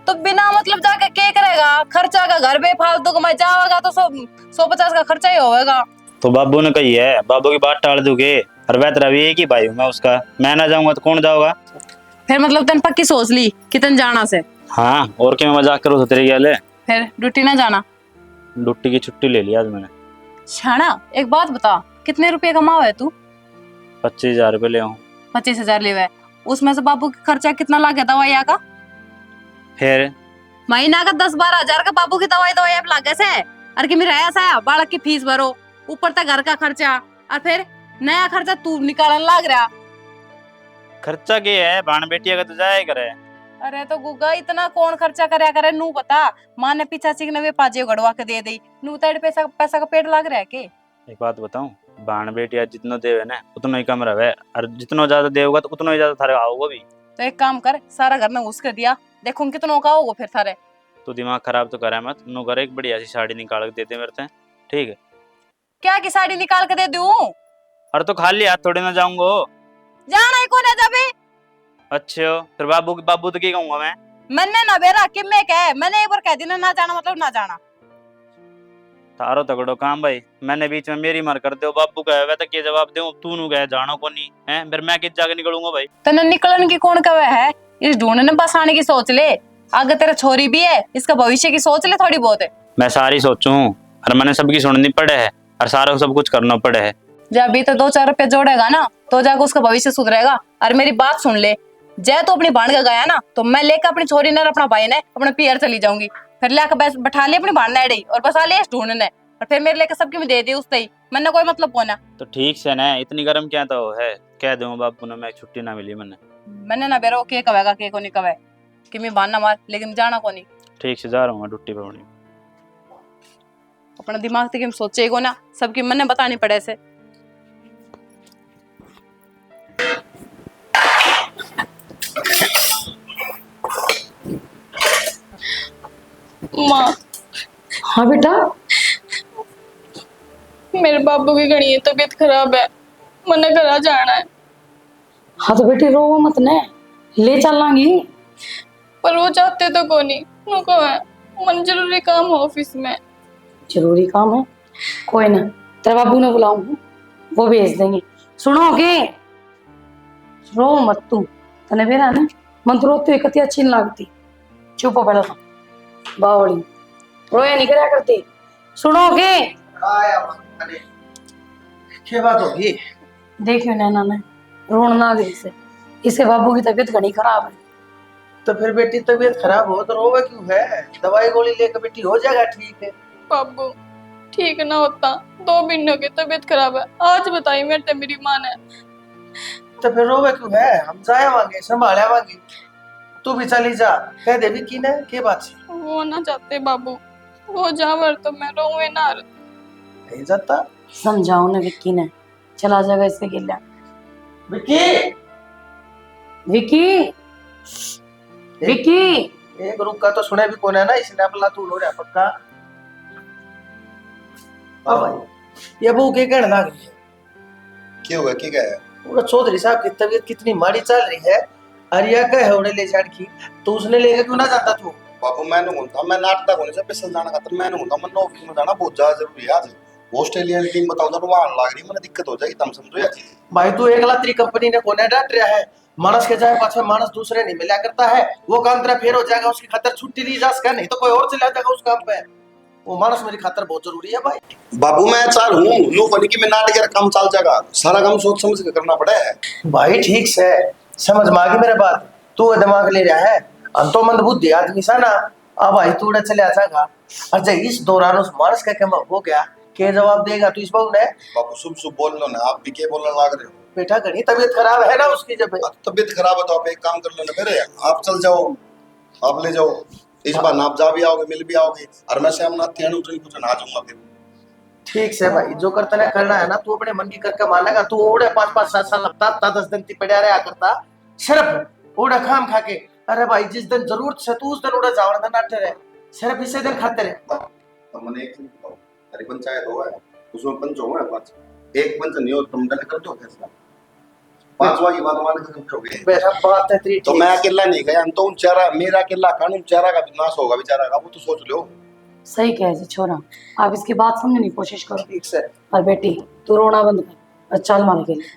तो बिना मतलब जाके क्या करेगा? खर्चा का घर बेफालतू कमाई जाएगा तो 150 का खर्चा ही होगा। तो बाबू ने कही है, बाबू की बात टाल दूंगे। और वह तेरा भी एक ही भाई हूँ मैं उसका, मैं ना जाऊंगा तो कौन जाऊंगा? फिर मतलब तन पक्की सोच ली कि तन जाना से? हाँ और क्या, मैं मजाक करूँ तो तेरे गया ले। फिर ड्यूटी ना जाना? डुट्टी की छुट्टी ले लिया आज मैंने। शाना एक बात बता, कितने रुपए कमाओ है तू? 25,000 रुपये ले आऊँ। 25,000 ले हुए, उसमें से बाबू का खर्चा कितना लग गया दवाइया का? फिर महीना का 10-12 हजार का बाबू की दवाई अब लागे से। और कि मेरा ऐसा बालक की फीस भरो, ऊपर तक घर का खर्चा, और फिर नया खर्चा तू निकालने लग रहा। खर्चा क्या है, बाण बेटिया का तो जाए करे। अरे तो गुगा इतना कौन खर्चा करया करे? नू बता, माँ ने पीछा सीखने वे पाजे गड़वा के दे दी, नू तेरे पैसा का पेट लग रहा है के? एक बात बताऊं, बाण बेटिया जितना देवे ना उतना ही कम रहे, और जितना ज्यादा देगा तो उतना ही ज्यादा थारे आओगे भी। तो एक काम कर, सारा घर में घुस कर दिया, देखो कितना का होगा फिर थारे। तो दिमाग खराब तो करे मत, नो घर एक बढ़िया सी साड़ी निकाल के देते मेरे से, ठीक है? क्या की साड़ी निकाल के दे दूं? और तो खाली हाथ थोड़ी ना जाऊंगा। जाना ही कौन है जब? अच्छे हो फिर बाबू तो क्या कहूंगा मैं? मैंने ना बेरा कि मैं कह, मैंने एक बार कह दी ना जाना मतलब ना जाना। तारो तगड़ो काम भाई, मैंने बीच में मेरी मर कर दो, बाबू कहे वह तक ये जवाब दूं, तू नु कहे जानो को नहीं है, फिर मैं किस जाके निकलूंगा भाई? तने निकलन की कौन कवे है? इस ढूंढने बस आने की सोच ले, आगे तेरा छोरी भी है, इसका भविष्य की सोच ले थोड़ी बहुत है। मैं सारी सोचूं और मैंने सबकी सुननी पड़े है और सारा सब कुछ करना पड़े है। जब भी तो 2-4 रुपए जोड़ेगा ना तो जाकर उसका भविष्य सुधरेगा। और मेरी बात सुन ले, जय तो अपनी बाण का गया ना तो मैं लेकर अपनी छोरी ने अपना भाई ने अपने पियर चली जाऊंगी, फिर लेकर बैठा ले अपनी बाण ने और बसा ले ढूंढने, और फिर मेरे लेकर सबकी में दे दी उससे ही, मैंने कोई मतलब होना। तो ठीक से ना, इतनी गर्म क्या तो है, कह दूं बापू ने मैं छुट्टी ना मिली मैंने ना बेरो के कहेगा के को नहीं कहे कि मैं बाण ना मार, लेकिन जाना को नहीं। ठीक से जा रहा हूँ ड्यूटी पे। अपना दिमाग से सोचे को ना, सबकी मैंने बतानी पड़े से। हाँ बेटा, मेरे बाबू की घनी तबीयत खराब है, मने घर जाना है। हाँ तो बेटी रो मत ने, ले चलांगी। पर वो चाहते तो को नहीं, उनको है मन जरूरी काम है ऑफिस में। जरूरी काम है, कोई ना, तेरे बाबू ने बुलाऊंगी, वो भेज देंगे। सुनोगे, रो मत तू, तने बेरा ना मन तो रोते हुए कति अच्छी नहीं लगती। चुप हो पहले तो, बावड़ी रोया नहीं करा करती। सुनोगे, क्या बात होगी? देखियो नैना ने रोन ना गई से, इसे बाबू की तबीयत घनी खराब है। तो फिर बेटी तबीयत खराब हो तो रोवे क्यों है? दवाई गोली लेकर बेटी हो जाएगा ठीक है। बाबू ठीक ना होता, 2 महीनों की तबीयत खराब है, आज बताई मेरी माँ ने। तो फिर रोवे क्यों है? हम जाएवांगे, संभालेवांगे। तू भी चली जा, कह दे भी की ने के बात से वो ना चाहते बाबू, वो जावर तो मैं रोवे ना। नहीं जाता। समझाओ ना विक्की ने, चला जाएगा इसके गिल्ला। विक्की, विक्की, विक्की, एक रुक का तो सुने भी कौन है ना, इसने अपना तू लो रहा पक्का। अब भाई ये बहू के कहने लग रही है? क्या हुआ, क्या है? पूरा चौधरी साहब की तबीयत कितनी माड़ी चल रही है, अरिया का है उड़े ले जाड़ की, तो उसने लेके क्यों ना जाता तू? बाबू मैंने बोलता मैं नाटक होने से पिसल जाना खातर मैंने बोलता मैं ऑफिस में जाना बहुत ज्यादा जरूरी है। आज ऑस्ट्रेलिया की टीम बताऊं तो वहां लग रही मैंने दिक्कत हो जाएगी, तुम समझो यार। भाई तू एक लातरी कंपनी ने कोने डांट रहा है, मानस के जाए पाछे मानस दूसरे नहीं मिला करता है, वो काम तेरा फेर हो जाएगा, उसकी खातर छुट्टी ली जा सका, नहीं तो कोई और चला जाएगा उस काम पे। वो मानस मेरी खातर बहुत जरूरी है भाई। बाबू मैं चार हूँ नो बनी कि मैं नाटक का काम चल जाएगा, सारा काम सोच समझ के करना पड़ा है। भाई ठीक से समझ में आ गई मेरे बात, तू दिमाग ले रहा है, हम तो मंदबुद्धि आदमी सा ना। अब भाई तू उड़े चले जाएगा, अच्छा इस दौरान उस मानस का क्या हो गया, क्या जवाब देगा तू इस बहू ने? बाबू शुभ शुभ बोल लो ना, आप भी क्या बोलने लग रहे हो? बेटा घनी तबीयत खराब है ना उसकी, जब तबीयत खराब है तो आप एक काम कर लो ना, मेरे आप चल जाओ, आप ले जाओ, इस बार आप जा भी आओगे मिल भी आओगे, और मैं श्याम नाथ त्यान उठने कुछ ना जाऊंगा फिर। ठीक से भाई जो करता है करना है ना, तू अपने मन की करके मानेगा। तू ओढ़े 5-5 7 हफ्ता 10 दिन पड़ा रहा करता सिर्फ ओढ़े खाम खा के। अरे भाई जिस दिन जरूरत से तू उस दिन ओढ़े जावड़ देना रहे, सिर्फ इसे दिन खाते रहे। तो मैंने एक चीज बताओ, तेरी पंचायत हो है उसमें पंच हो है, 5 एक पंच नहीं हो तुम डन कर दो फैसला, 5वां की बात मान के समझोगे। बेटा बात है तेरी तो ठीक। मैं अकेला नहीं गया, तो चारा मेरा अकेला कानून चारा का विनाश होगा बेचारा का, वो तो सोच लो। सही कहे जी छोरा, आप इसकी बात समझने की कोशिश करो। ठीक से और बेटी तू रोना बंद कर और चल मान के लिए,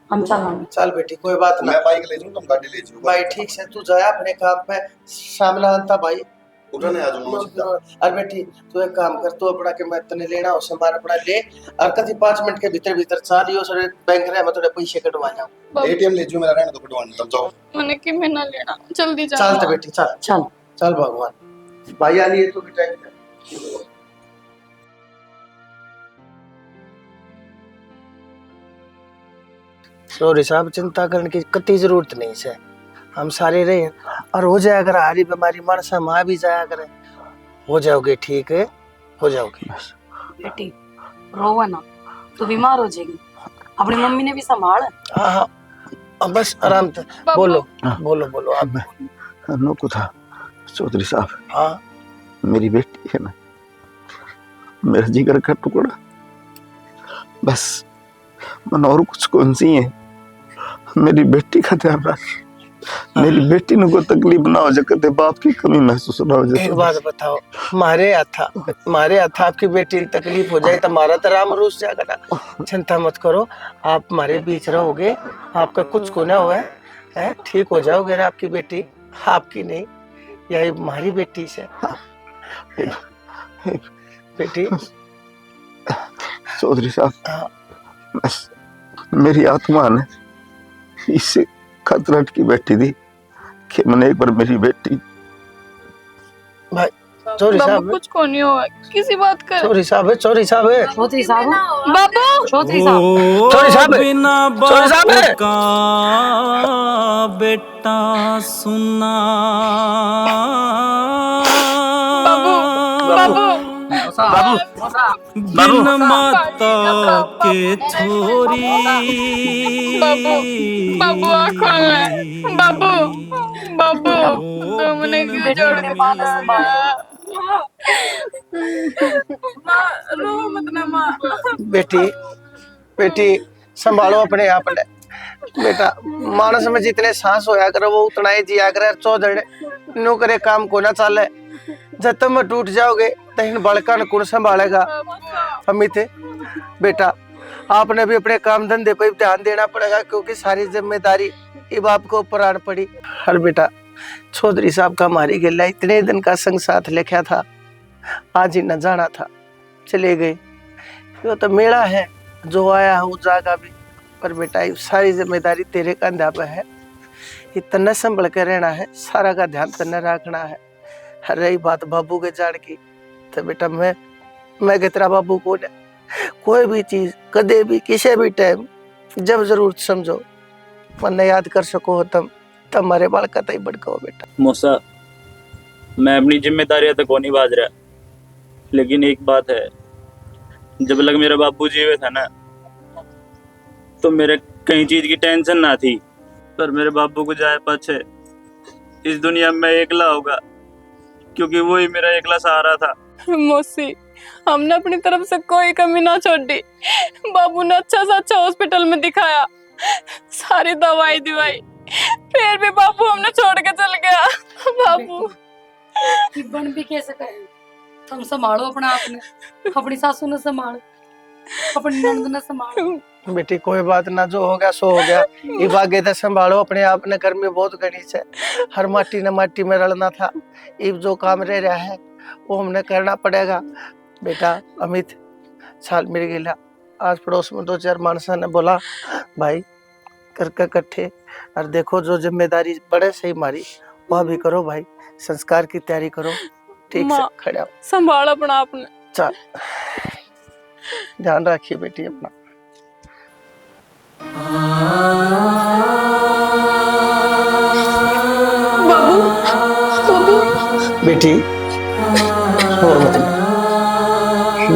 हम चलाएंगे। चल बेटी कोई बात मैं नहीं बाइक ले जाऊं तुम गाड़ी ले जाओ भाई, ठीक से तू जाया अपने काम पे, शामिल था भाई। उठने आ जाऊंगा सीधा। अरे बेटी तू एक काम कर, तू अपना के मैं तने लेना उसे मार अपना ले, और कभी 5 मिनट के भीतर भीतर चालियो सरे बैंक रे मैं थोड़े पैसे कटवा जाऊं। एटीएम ले जाओ मेरा, रहने दो कटवाने, तब जाओ। मैंने कि मैं ना लेना, जल्दी जा। चल तो बेटी चल चल चल भगवान भाई आ लिए तू भी टाइम पे। सॉरी साहब, चिंता करने की कति जरूरत नहीं है, हम सारे रहे हैं, और हो जाया अगर हरी बीमारी मनसा माँ भी जाया करे, हो जाओगे ठीक है, हो जाओगे बस। बेटी रोवा ना, तू बीमार हो जाएगी, अपनी मम्मी ने भी संभाल। हाँ हाँ अब बस आराम से बोलो बोलो बोलो आप। नौकू था चौधरी साहब, हाँ मेरी बेटी है ना, मेरा जिगर का टुकड़ा, बस मन और कुछ कौन सी है, मेरी बेटी का ध्यान रख, मेरी बेटी ने कोई तकलीफ ना हो जाए, बाप की कमी महसूस ना हो जाए। एक बात बताओ, मारे हाथ आपकी बेटी तकलीफ हो जाए तो हमारा तो राम रूस जाएगा ना। चिंता मत करो, आप हमारे बीच रहोगे, आपका कुछ को ना हुआ है, ठीक हो जाओगे ना। आपकी बेटी आपकी नहीं, यही हमारी बेटी से बेटी। चौधरी साहब हाँ। बस मेरी आत्मा ने इससे खतरट की बैठी थी कि मैंने एक बार मेरी बेटी। भाई चौधरी साहब कुछ को नहीं हुआ, किसी बात कर। चौधरी साहब है, चौधरी साहब है, चौधरी साहब, बाबू चौधरी साहब, चौधरी साहब है, बिना चौधरी साहब है। बाप का बेटा सुना। बिन माता के छोरी। बाबू आँखों में, बाबू तुमने क्यों छोड़ दिया? रो मत ना माँ। बेटी बेटी संभालो अपने आप ने। बेटा मानस में जितने सांस होया करे वो उतना ही जिया करे। चौधर नो करे काम को ना चाले। जब तुम टूट जाओगे तो इन बड़का कौन संभालेगा। अमित बेटा आपने भी अपने काम धंधे पर ध्यान देना पड़ेगा क्योंकि सारी जिम्मेदारी इब आपको ऊपर आन पड़ी। हर बेटा चौधरी साहब का मारी गिल्ला इतने दिन का संग साथ लिखा था, आज ही न जाना था, चले गए। वो तो मेला है, जो आया वो जागा भी। पर बेटा ये सारी जिम्मेदारी तेरे कंधा पे है। इतना संभल के रहना है, सारा का ध्यान तन्ने रखना है। रही बात बाबू के जान की तो बेटा मैं के तेरा बाबू कौन है। कोई भी चीज कदे भी किसी भी टाइम जब जरूरत समझो मन याद कर सको तुम तुम्हारे बाल का तय बड़काओ बेटा। मौसा मैं अपनी जिम्मेदारियां तो को नहीं बाज रहा, लेकिन एक बात है, जब लग मेरा बापू जी हुए था ना तो मेरे कहीं चीज की टेंशन ना थी। पर मेरे बापू को जाए पाछे इस दुनिया में एकला होगा, क्योंकि वो ही मेरा एकला सहारा था। मौसी हमने अपनी तरफ से कोई कमी ना छोड़ी। बाबू ने अच्छा से अच्छा हॉस्पिटल में दिखाया, सारी दवाई दिवाई, फिर भी बाबू हमने छोड़ के चल गया। बाबू कि बन भी कैसे कहे। तुम संभालो अपना आपने, अपनी सासू ने संभालो, अपनी नंद ने संभालो। बेटी कोई बात ना, जो हो गया सो हो गया। ये आगे तो संभालो अपने आप ने। गर्मी बहुत घनी है, हर माटी ने माटी में रलना था। इब जो काम रह रहा है वो हमने करना पड़ेगा। बेटा अमित साल मेरे गिला आज पड़ोस में 2-4 मानसा ने बोला भाई करके इकट्ठे और देखो जो जिम्मेदारी बड़े सही मारी वह भी करो भाई, संस्कार की तैयारी करो। ठीक से खड़ा संभाल अपना आपने। चल ध्यान रखिए बेटी अपना। बाबू बाबू बेटी रो मत ना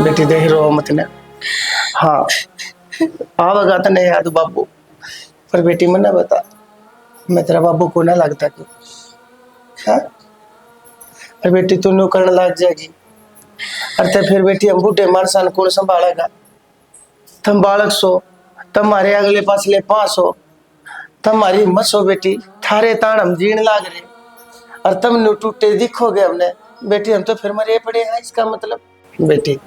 बेटी, देख रो मत ना। हाँ आवेगा तो नहीं याद बाबू, पर बेटी मना बता मैं तेरा बाबू को ना लगता क्यों। हाँ अरे बेटी तू नो करने लग जाएगी। अरे फिर बेटी हम बूढ़े मानसान कौन संभालेगा। तुम बालक सो, तुम्हारे अगले पासले 5 हो, तुम्हारी हिम्मत सो बेटी। थारे तान हम जीण लाग रहे और तुम नु टूटे दिखोगे हमने। बेटी हम तो फिर मरे पड़े हैं। इसका मतलब बेटी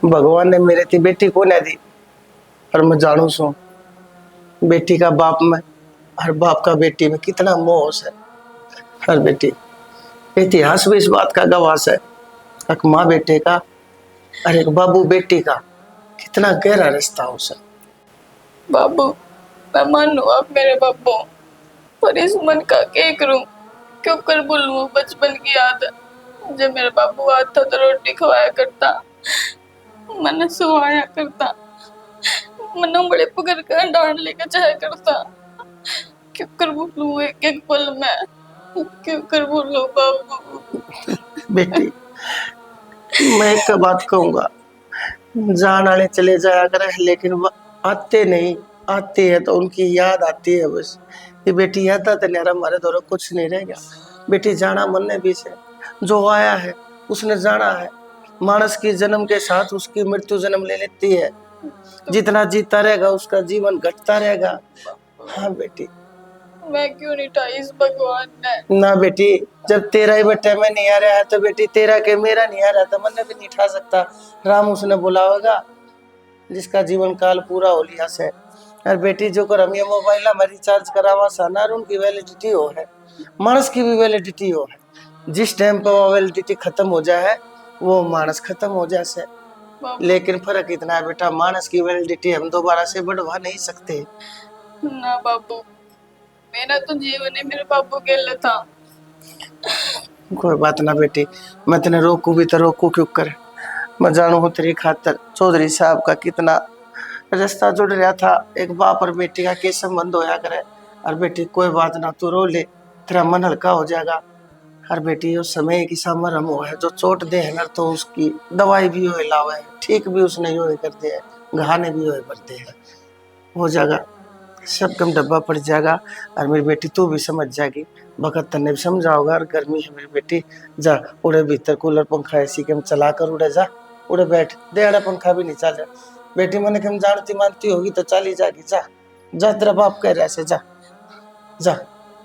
भगवान ने मेरे थी बेटी को नहीं दी, और मैं जानू सो बेटी का बाप में और बाप का बेटी में कितना मोह है। हर बेटी इतिहास भी इस बात का गवाह है, एक माँ बेटे का और एक बाबू बेटी का कितना गहरा रिश्ता हो सर। बाबू मैं मानू आप मेरे बाबू, पर इस मन का क्या करूं, क्यों कर बोलूं। बचपन की याद जब मेरा बाबू आता तो रोटी खवाया करता, मन सुहाया करता, मन बड़े पकड़ कर डांट लेकर जाया करता। क्यों कर बोलूं एक एक पल में, क्यों कर बोलूं बाबू। बेटी मैं एक बात कहूंगा, जान वाले चले जाया करे लेकिन वो आते नहीं, आते हैं तो उनकी याद आती है बस। ये बेटी याद आते नहीं, हमारे दौर कुछ नहीं रहेगा। बेटी जाना मन ने भी से, जो आया है उसने जाना है। मानस की जन्म के साथ उसकी मृत्यु जन्म ले लेती है। जितना जीता रहेगा उसका जीवन घटता रहेगा। हाँ बेटी मैं क्यों नहीं था इस भगवान ने। ना बेटी, जब तेरा ही बेटे में नहीं आ रहा है तो बेटी तेरा के मेरा नहीं आ रहा था मन भी नहीं ठा सकता। राम उसने बोला होगा जिसका जीवन काल पूरा हो लिया से। और बेटी जो कर हम ये मोबाइल में रिचार्ज करावा साना उनकी वैलिडिटी हो है, मानस की भी वैलिडिटी हो है। जिस टाइम पर वो वैलिडिटी खत्म हो जाए वो मानस खत्म हो जाए से। लेकिन फर्क इतना है बेटा, मानस की वैलिडिटी हम दोबारा से बढ़वा नहीं सकते। ना बाबू, मेरा तो जीवन ही मेरे बाबू के लिए था। कोई बात ना बेटी, मैं तेने रोकू भी तो रोकू क्यों कर। मैं जानू हूँ तेरी खातर चौधरी साहब का कितना रिश्ता जुड़ रहा था। एक बाप और बेटी का क्या संबंध होया करे। और बेटी कोई बात ना, तू रो ले, तेरा मन हल्का हो जाएगा। हर बेटी उस समय की मरहम हो है, जो चोट दे है ना तो उसकी दवाई भी हो लावे, ठीक भी उसने यो करते हैं, गहाने भी हो करते हैं, हो जाएगा। सब कम डब्बा पड़ जाएगा और मेरी बेटी तू भी समझ जाएगी। बखत तन्ने भी समझाओगा और गर्मी है मेरी बेटी, जा उड़े भीतर कूलर पंखा ऐसी के चला कर उड़े जा, उड़े बैठ देड़ा पंखा भी नहीं चल रहा। बेटी मैंने कम जानती मानती होगी तो चली जाएगी, जा जा तेरा बाप कह रहा है, जा जा,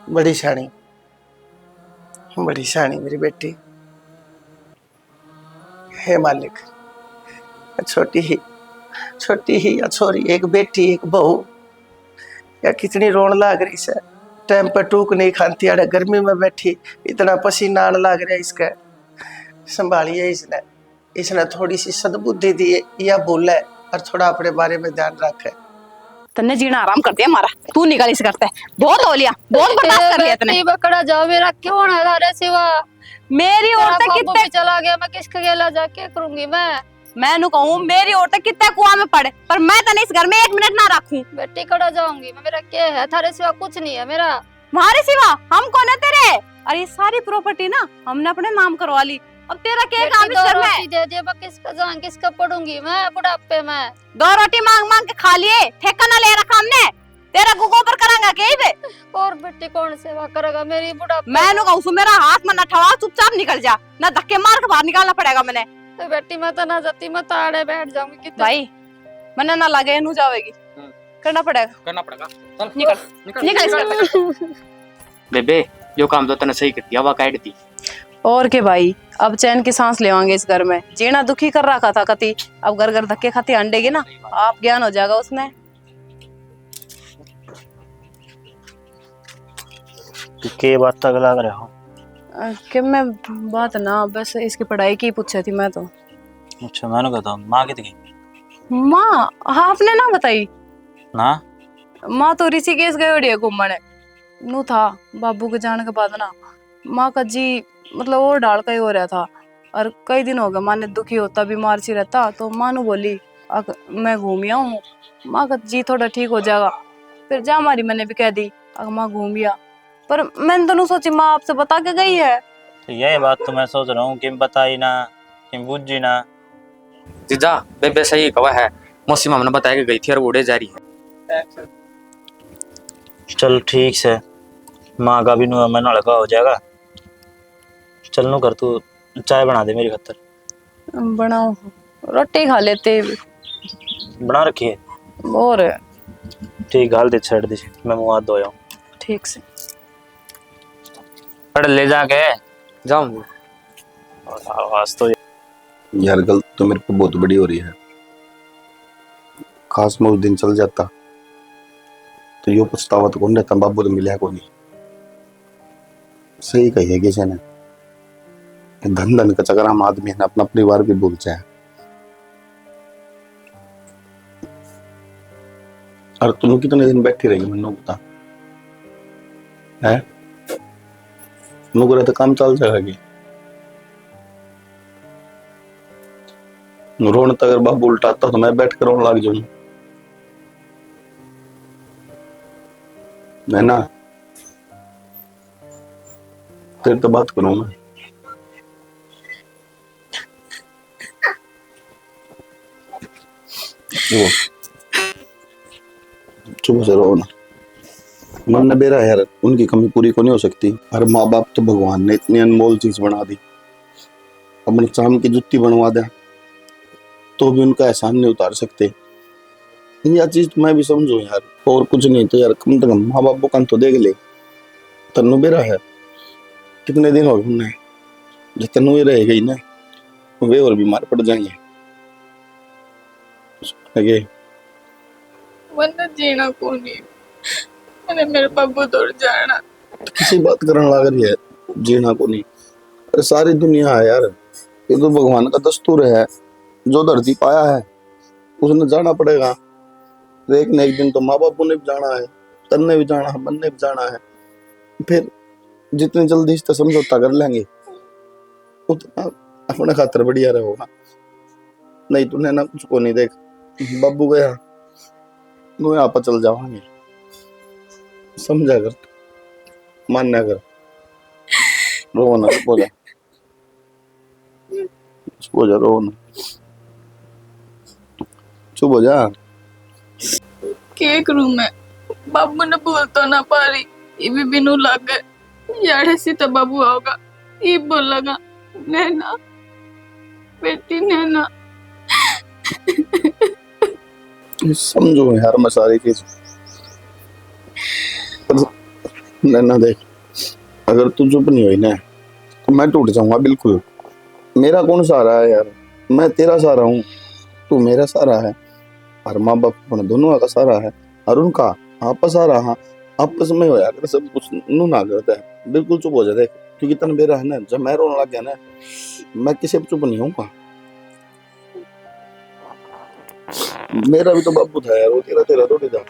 बड़ी शानी मेरी बेटी। हे मालिक, छोटी ही या छोरी, एक बेटी एक बहू, या कितनी रोन लाग रही से, टाइम पर टूक नहीं खाती अड़े गर्मी में बैठी, इतना पसीना आने लग रहा है इसका। संभालिए इसने थोड़ी सी सद्बुद्धि दी है, या बोला है और थोड़ा अपने बारे में ध्यान रखे। तन्ने जीना आराम कर दिया हमारा, तू निकाल इसे करता है, बहुत हो लिया, बहुत बर्दाश्त कर लिया तने। बकड़ा जाओ, मेरा क्यों ना घरे सिवा मेरी औरतें कितने चला गया, मैं किसके गेला जाके करूंगी मैं नु कहूँ मेरी औरतें कितने कुआं में पड़े, पर मैं तने इस घर में 1 मिनट ना रखूं। बेटी कड़ा जाऊंगी मैं, मेरा क्या है, थारे सिवा कुछ नहीं है मेरा। हमारे सिवा हम कौन है तेरे? और ये सारी प्रॉपर्टी ना हमने अपने नाम करवा ली, अब तेरा क्या काम इस घर में? दे दिया, मैं किसका जाऊं, किसका पढ़ूंगी मैं बुढ़ापे में? 2 रोटी मांग मांग के खा लिए, ठेका ना ले रखा हमने, तेरा गुगो पर करांगा के बे। और बेटी कौन सेवा करेगा मेरी बुढ़ापे? मैं नु कहूं मेरा हाथ में ना ठवा, चुपचाप निकल जा, ना धक्के मार के बाहर निकालना पड़ेगा मैंने। तो बेटी मैं तो ना जाती, मैं ताड़े बैठ जाऊंगी कितने। भाई मन्ना ना लगे नु जावेगी, करना पड़ेगा चल निकल इस घर से। बेबे जो काम तो तने सही करती हवा काट दी। और के भाई अब चैन की सांस लेवांगे इस घर में, जीना दुखी कर रखा था कति, अब घर घर धक्के खाते अंडेगी ना, आप ज्ञान हो जाएगा उसमें। के बात तक लग रहा हो? कि मैं बात ना बस इसकी पढ़ाई की पूछी थी मैं तो। अच्छा मैंने कहता हूँ माँ कितनी? माँ आपने ना बताई ना माँ तो ऋषिकेश गए उड़ी घूमने नू था, बाबू के जाने के बाद ना माँ का जी मतलब और डाल का ही हो रहा था, और कई दिन हो गए माँ ने दुखी होता बीमार सी रहता, तो माँ ने बोली मैं घूमिया हूँ, माँ का जी थोड़ा ठीक हो जाएगा, फिर जा हमारी मैंने भी कह दी अगर माँ घूमिया, पर मैंने तो नहीं सोची माँ आपसे बता के गई है। तो यही बात तो मैं सोच रहा हूँ कि बताई ना कि बुझी ना। जीजा बेबे सही कहा है, मौसी हमने बताया कि गई थी और उड़े जा रही है। चल ठीक से, माँ का भी मैं लड़का हो जाएगा। चल नु कर, तू चाय बना दे मेरी खातर। बनाओ, रोटी खा लेते बना रखी है और ठीक, गाल दे छेड़ दे, मैं मुँह हाथ धोया हूँ। ठीक से पढ़ ले जाके जाऊंगा। आवाज तो यार गलत तो मेरे को बहुत बड़ी हो रही है, खास में उस दिन चल जाता तो यो पछतावा तो कौन रहता, बाबू तो मिला को नहीं। सही कही है किसी ने, धन धन का चक्कर हम आदमी है ना, अपना परिवार भी भूल जाए। और तुम कितने दिन बैठी रहेगी मैंने बता है, नुकरे तो काम चल जाएगी। रोने तक अगर बाबू उल्टाता तो मैं बैठ कर रोने लग जाऊं, मैं ना तेरे तो बात करूं मैं। सुबह से रो ना, मन ने बेरा यार, उनकी कमी पूरी को नहीं हो सकती। अरे माँ बाप तो भगवान ने इतनी अनमोल चीज बना दी, अपने चाम की जुत्ती बनवा दे तो भी उनका एहसान नहीं उतार सकते। यह चीज मैं भी समझू यार, और कुछ नहीं तो यार कम से कम माँ बाप का तो देख ले। तन्नू बेरा है, कितने दिन हो गए उन्हें, जब तन्नू ही रह गई ना वे और बीमार पड़ जाएंगे। मैंने जीना को नहीं, मैंने मेरे बाबू दूर जाना। किसी बात करने लग रही है, जीना को नहीं। अरे सारी दुनिया है यार, ये तो भगवान का दस्तूर है, जो धरती पाया है उसने जाना पड़ेगा। एक न एक दिन तो माँ बापू ने भी जाना है, तन्ने भी जाना है, बनने भी जाना है। फिर जितनी जल्दी इससे समझौता कर लेंगे उतना अपने खातर बढ़िया रहेगा। नहीं तूने ना कुछ को नहीं, देख बाबू गया तो यहाँ पर चल जाओगे, समझा कर, मान्या कर, रो ना, चुप हो जा, रो ना, चुप हो जा। क्या करूं मैं, बाबू ने बोल तो ना पा रही, ये भी बिनू लग गए यार सी तो बाबू होगा, ये बोलेगा नैना बेटी नैना। समझो यार मैं सारी चीज। नैना देख, अगर तू चुप नहीं हुई ना तो मैं टूट जाऊंगा बिल्कुल। मेरा कौन सहारा है यार, मैं तेरा सहारा हूँ, तू मेरा सहारा है, और माँ बाप अपने दोनों का सहारा है, और उनका आपस आ रहा आपस में हो यार सब कुछ नू ना करता है। बिल्कुल चुप हो जाए क्योंकि तन मेरा है ना, जब मैं रोने लग गया ना मैं किसी पे चुप नहीं होऊंगा। मेरा भी तो बाबू था यार, वो तेरा तेरा थोड़ी था।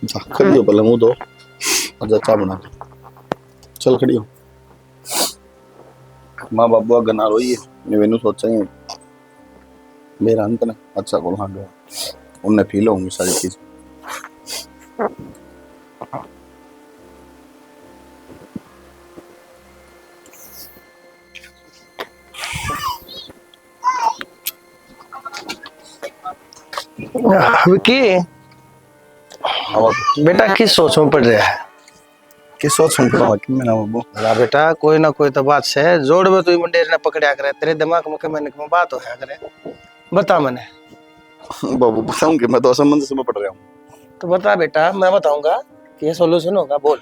जा खड़ी हो पहले मुंह धो और जा चाय बना, चल खड़ी हो। माँ बाबू अगर ना रोइए मैं वेनू सोचा ही मेरा अंत ने अच्छा को हाँ गया, उन्हें फील होंगी सारी चीज। विकी बेटा किस सोच में पड़ रहा है? किस सोच में पड़ा कि मेरा बाबू? अरे बेटा कोई ना कोई तो बात से जोड़ में तू मुंडेर ने पकड़या करे, तेरे दिमाग में कमे बात हो करे, बता मैंने। बाबू बताऊं कि मैं तो असमंजस में पड़ रहा हूँ। तो बता बेटा, मैं बताऊंगा कि ये सोल्यूशन होगा, बोल।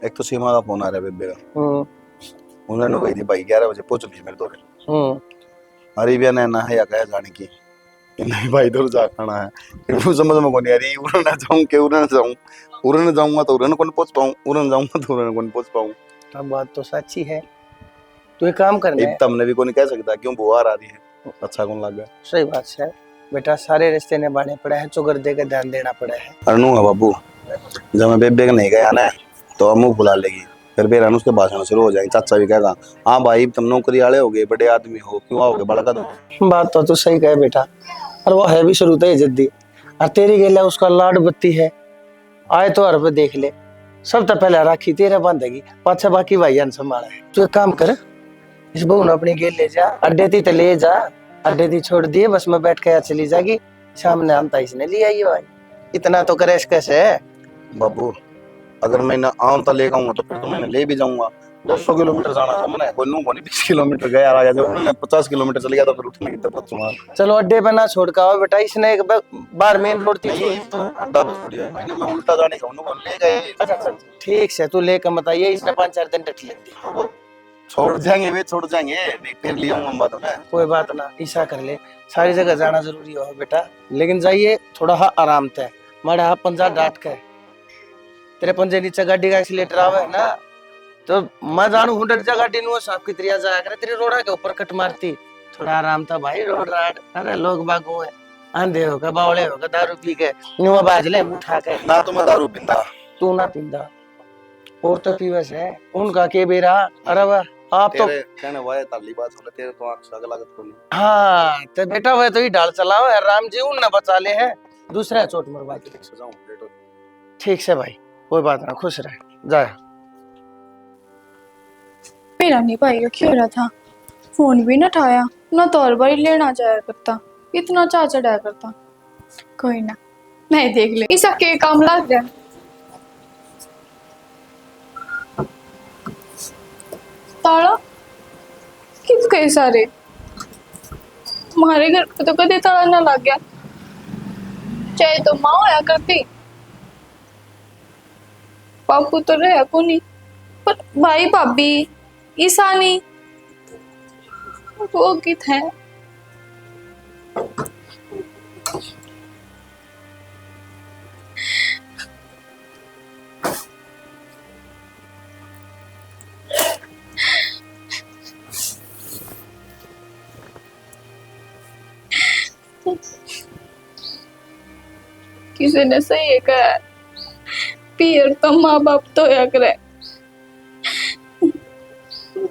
एक तो सीमा का फोन आ रहा है बेबे का, उन्होंने कही थी भाई 11 बजे पहुंच लीजिए मेरे दौरे। अरे भी ना है या कहे जाने की नहीं भाई दूर जा खाना है, फिर वो समझ में कौन यार उड़ना जाऊं के उड़ने जाऊंगा तो उड़ने कौन पहुंच पाऊं, उड़ने जाऊंगा तो उड़ने कौन पहुंच पाऊं। अब बात तो सच्ची है, तू एक काम करना है। तब ने भी कोई कह सकता क्यों बुआ आ रही है, अच्छा कौन लग गया। सही बात है बेटा, सारे रिश्ते ने बाने पड़े हैं, चुगर दे के ध्यान देना पड़ा है। अनु बाबू जब मैं बेबे नहीं गया ना तो अम्मू बुला लेगी, फिर बेरा उसके भाषण शुरू हो जाएंगे। चाचा भी कहेगा हाँ भाई तुम नौकरी वाले हो गए, बड़े आदमी हो, क्यों आओगे बड़ा कदम। बात तो तू सही कहे बेटा, और वो है भी शुरू से जिद्दी, और तेरी गेला उसका लाड बत्ती है, आए तो हर पे देख ले, सब तो पहले राखी तेरे बांधेगी, पाछा बाकी भाईयान संभाला है। तू एक काम कर, इस बहू ने अपनी गेल ले जा, अड्डे थी तो ले जा, अड्डे थी छोड़ दिए, बस में बैठ के चली जाएगी, सामने आमता इसने ले आई भाई, इतना तो करे कैसे है। बाबू अगर मैं ना आऊं तो ले आऊंगा तो फिर तो मैं ले भी जाऊंगा। 200 किलोमीटर जाना था मैंने, कोई नू कोनी 20 किलोमीटर गया आ गया, मैं 50 किलोमीटर चल गया तो फिर उठने की तब पहुंचूंगा। चलो अड्डे पे ना छोड़ का आओ बेटा, इसने एक बार मेन रोड थी मैं उल्टा जाने का उनको ले गए। ठीक से तू लेकर मत आइए, इसने 5-4 दिन टट लेती, छोड़ जाएंगे वे छोड़ जाएंगे, फिर ले आऊंगा बाद में। कोई बात ना, ऐसा कर ले, सारी जगह जाना जरूरी हो बेटा, लेकिन जाइए थोड़ा हा आराम से, माड़ा हा पंजा डांट के, तेरे पंजे नीचे गाड़ी का एक्सीलेटर आवे ना तो मैं जानू 100 जगह गाड़ी नु साफ की तरिया जाया करे, तेरे रोड़ा के ऊपर कट मारती, थोड़ा आराम था भाई रोड राड। अरे लोग बागो है, आंधे हो के बावले हो के दारू पी के नुआ बाज ले उठा के ना, तो मैं दारू पीता, तू ना पींदा और तो पीवे से उनका के बेरा। अरे वाह आप तो कहने वाले ताली बात हो तेरे तो आंख सग लागत को नहीं। हाँ तो बेटा वे तो ही डाल चलाओ यार, राम जी उन ना बचा ले है, दूसरा चोट मरवा के जाऊं लेट हो। ठीक से भाई, कोई बात ना, खुश रहे, जाए। मेरा नहीं भाई का क्यों रहा था, फोन भी ना उठाया, ना तो और बारी लेना जाया करता, इतना चाह चढ़ाया करता। कोई ना, मैं देख ले, इसा के काम लग गया। ताला किस गए सारे, हमारे घर पे तो कभी ताला ना लग गया, चाहे तो माँ होया करती, पापू तो रहा को नहीं, पर भाई भाभी ईसानी वो कित है। किसी ने सही कहा, पियर तो माँ बाप तो या करे,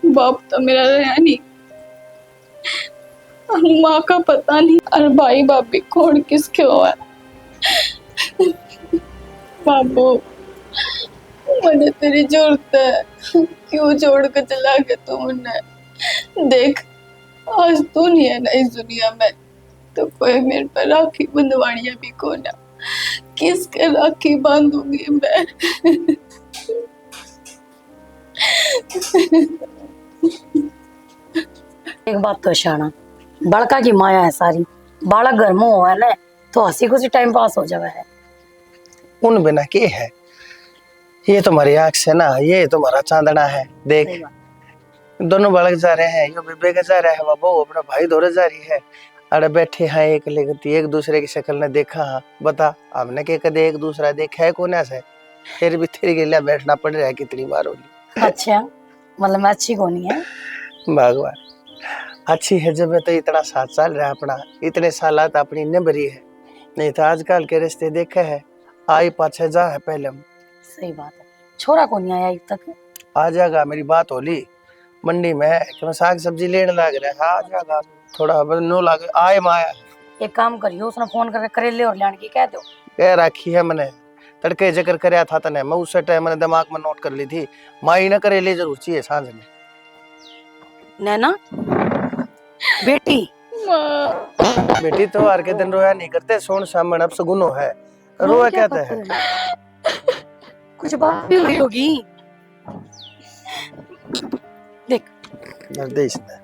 बाप तो मेरा रहा नहीं, माँ का पता नहीं, और भाई भाभी कौन किसके हुआ। बाबू मुझे तेरी जरूरत है, क्यों छोड़ कर चला गया तू मुझे, देख आज तू नहीं है ना इस दुनिया में, तो कोई मेरे पर राखी बंधवाड़िया भी को ना, किसके राखी बांधूंगी मैं। एक बात तो शाना, बड़का की माया है सारी, बालक घर में हुआ है ना तो हंसी खुशी टाइम पास हो जावे है। उन बिना के है, ये तुम्हारी आंख से ना, ये तुम्हारा चांदना है। देख दोनों बालक जा रहे हैं, यो बेबे का जा रहा है, वो अपना भाई दौरे जा रही है। अरे बैठे हैं एक लेगती, एक दूसरे की शक्ल ने देखा। हाँ बता, हमने के कदे एक दूसरा देखा है कोने से? फिर भी तेरे के लिए बैठना पड़ रहा है, कितनी बार होगी। अच्छा, मतलब मैं अच्छी कोनी है? भगवान अच्छी है जब तो इतना साथ चल रहा है अपना, इतने सालात अपनी निभरी है। नहीं तो आजकल के रिश्ते देखे है, आई पाछे जा है पहले। सही बात है, छोरा को नहीं आया अब तक। आ जाएगा, मेरी बात होली मंडी में कि मैं साग सब्जी लेने लग रहा है। आ जाएगा, थोड़ा नो लागे आए माया। एक काम करियो, उसने फोन करके करेले और लाने की कह दो। कह रखी है मैंने, तड़के जिक्र कराया था तने, मैं उस टाइम मैंने दिमाग में नोट कर ली थी। माई ना करेले जरूर चाहिए सांझ में। नैना बेटी, बेटी तो हार के दिन रोया नहीं करते, सोन सामने अब सगुनो है, रोया कहते हैं। कुछ बात भी हुई होगी, देख निर्देश ने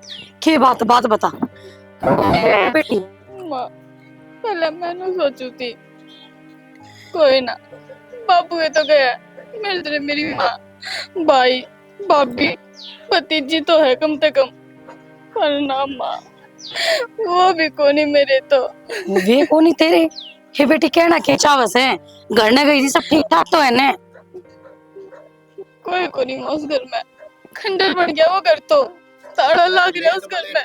के बात बता बेटी। माँ पहले मैंने सोचू थी कोई ना, बाबू ये तो गया, मेरे तरह मेरी माँ, भाई, भाभी, भतीजी तो है कम से कम, पर ना माँ, वो भी कोनी मेरे तो। वे कोनी तेरे? हे बेटी कहना के चावस है, घर ने गई थी सब ठीक ठाक तो है ने? कोई कोनी उस घर में, खंडर बन गया वो घर तो, ताला लग गया उस घर में।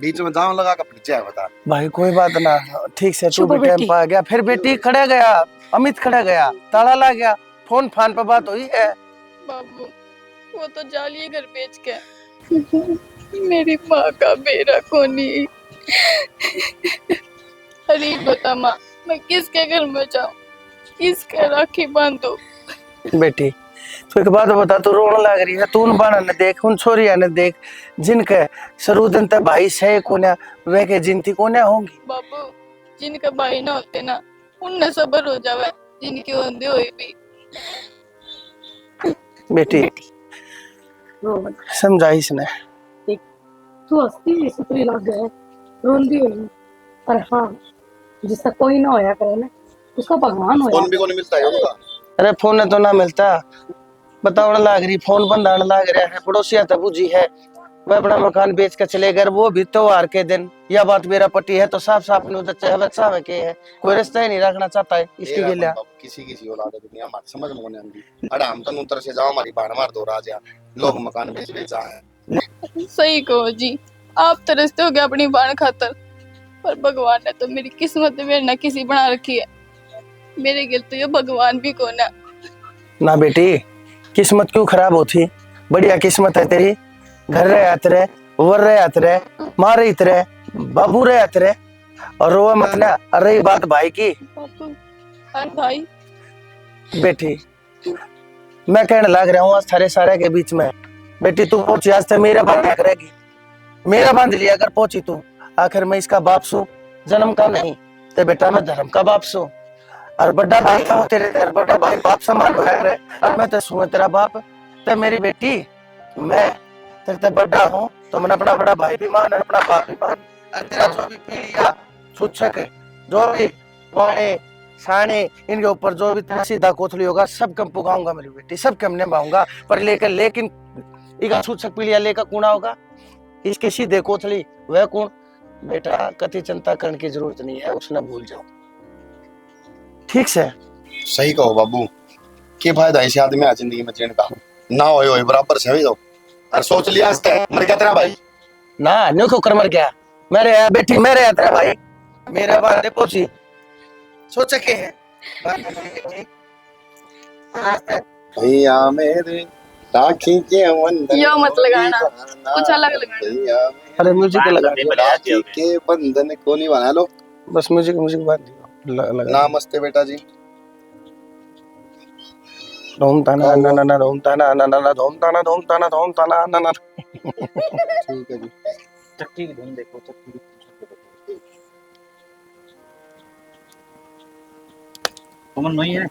बीच में जाम लगा कर पीछे बता। भाई कोई बात ना, ठीक से तू चुप भी टाइम बेटी। पा गया। फिर बेटी खड़ा गया, अमित खड़ा गया, ताला लग गया, फोन फान पे बात हुई है। बाबू वो तो जालिए घर बेच के, मेरी माँ का बेरा कोनी। अरे बता माँ, मैं किसके घर में जाऊँ, किसके राखी बांधू? बेटी तो एक बात बता, तू रोने लग रही है, तू उन बाणा ने देख, उन छोरिया ने देख, जिनके शुरू दिन तक भाई से कोन्या, वे के जिनती कोन्या होंगी। बाबू जिनके भाई ना होते ना, उनने सबर हो जावे, जिनके अंधे हुए भी। बेटी समझाई इसने, तू हंसती हुई सुतरी लग गए, रोंदी हुई, पर हाँ जिसका कोई ना होया करे ना, उसका भगवान होया। फोन भी को नहीं मिलता है उनका। अरे फोन तो ना मिलता, बताने लाग रही, फोन बंद आने लग रहा है। पड़ोसिया तो बुझी है, मैं अपना मकान बेच के चले गए, वो भी त्योहार के दिन। यह बात मेरा पति है तो साफ साफ नहीं के है, कोई रिश्ता ही नहीं रखना चाहता है इसके लिए। किसी औलाद है दुनिया हमारी समझ में नहीं आती। अरे हम तो नूतर से जाओ, हमारी बाण मार दो राजा, लोग मकान बेच बेचा है। सही कहो जी, आप तरसते हो गए अपनी बाण खातर, पर भगवान ने तो मेरी किस्मत में ना किसी बना रखी है, मेरे गिल तो ये भगवान भी को ना बेटी, किस्मत क्यों खराब होती, बढ़िया किस्मत है तेरी। घर रहे आते रहे, वर रहे आते रहे, माँ रही रहे, बाबू रहे आते रहे, और रोवा मत ना। अरे बात भाई की भाई बेटी, मैं कहने लग रहा हूँ आज थारे सारे के बीच में, बेटी तू पहुंची आज तो मेरा बांध करेगी, मेरा बांध लिया अगर पहुंची तू। आखिर मैं इसका बाप सू, जन्म का नहीं, तो बेटा मैं धर्म का बाप सू। और बड़ा भाई का हो तेरे, बड़ा भाई बाप समान है, और मैं तो सुन तेरा बाप। तो मेरी बेटी, मैं तेरे बड़ा हूँ तो मैंने अपना बड़ा भाई भी मान, अपना बाप भी मान। और तेरा जो भी पीढ़िया सूचक, जो भी वाणे साने, इनके ऊपर जो भी तेरा सीधा कोथली होगा, सब कम पुगाऊंगा मेरी बेटी, सब कम निभाऊंगा। पर लेकिन इका सूचक पीढ़िया लेकर कूड़ा होगा, इसके सीधे कोथली वह कौन? बेटा कति चिंता करने की जरूरत नहीं है, उसने भूल जाओ, ठीक से। सही कहो बाबू, के फायदा इस आदमी जिंदगी में जीने का, ना होए बराबर से दो। और सोच लिया मर गया तेरा भाई ना, न्यू क्यों कर मर गया? मेरे बेटी मेरे तेरा भाई, मेरा बांधे पहुंची सोच के है भैया मेरे राखी के बंधन, यो मत लगाना, कुछ अलग लगाना। अरे म्यूजिक लगा दियो, राखी के बंधन को नहीं बना लो, बस म्यूजिक बांध दियो। नमस्ते बेटा जी। धूम ताना ना ना ना, धूम ताना ना ना ना, धूम ताना धूम ताना धूम ताना ना ना। ठीक है जी। चक्की की धुन देखो, चक्की की धुन देखो। कमन नहीं है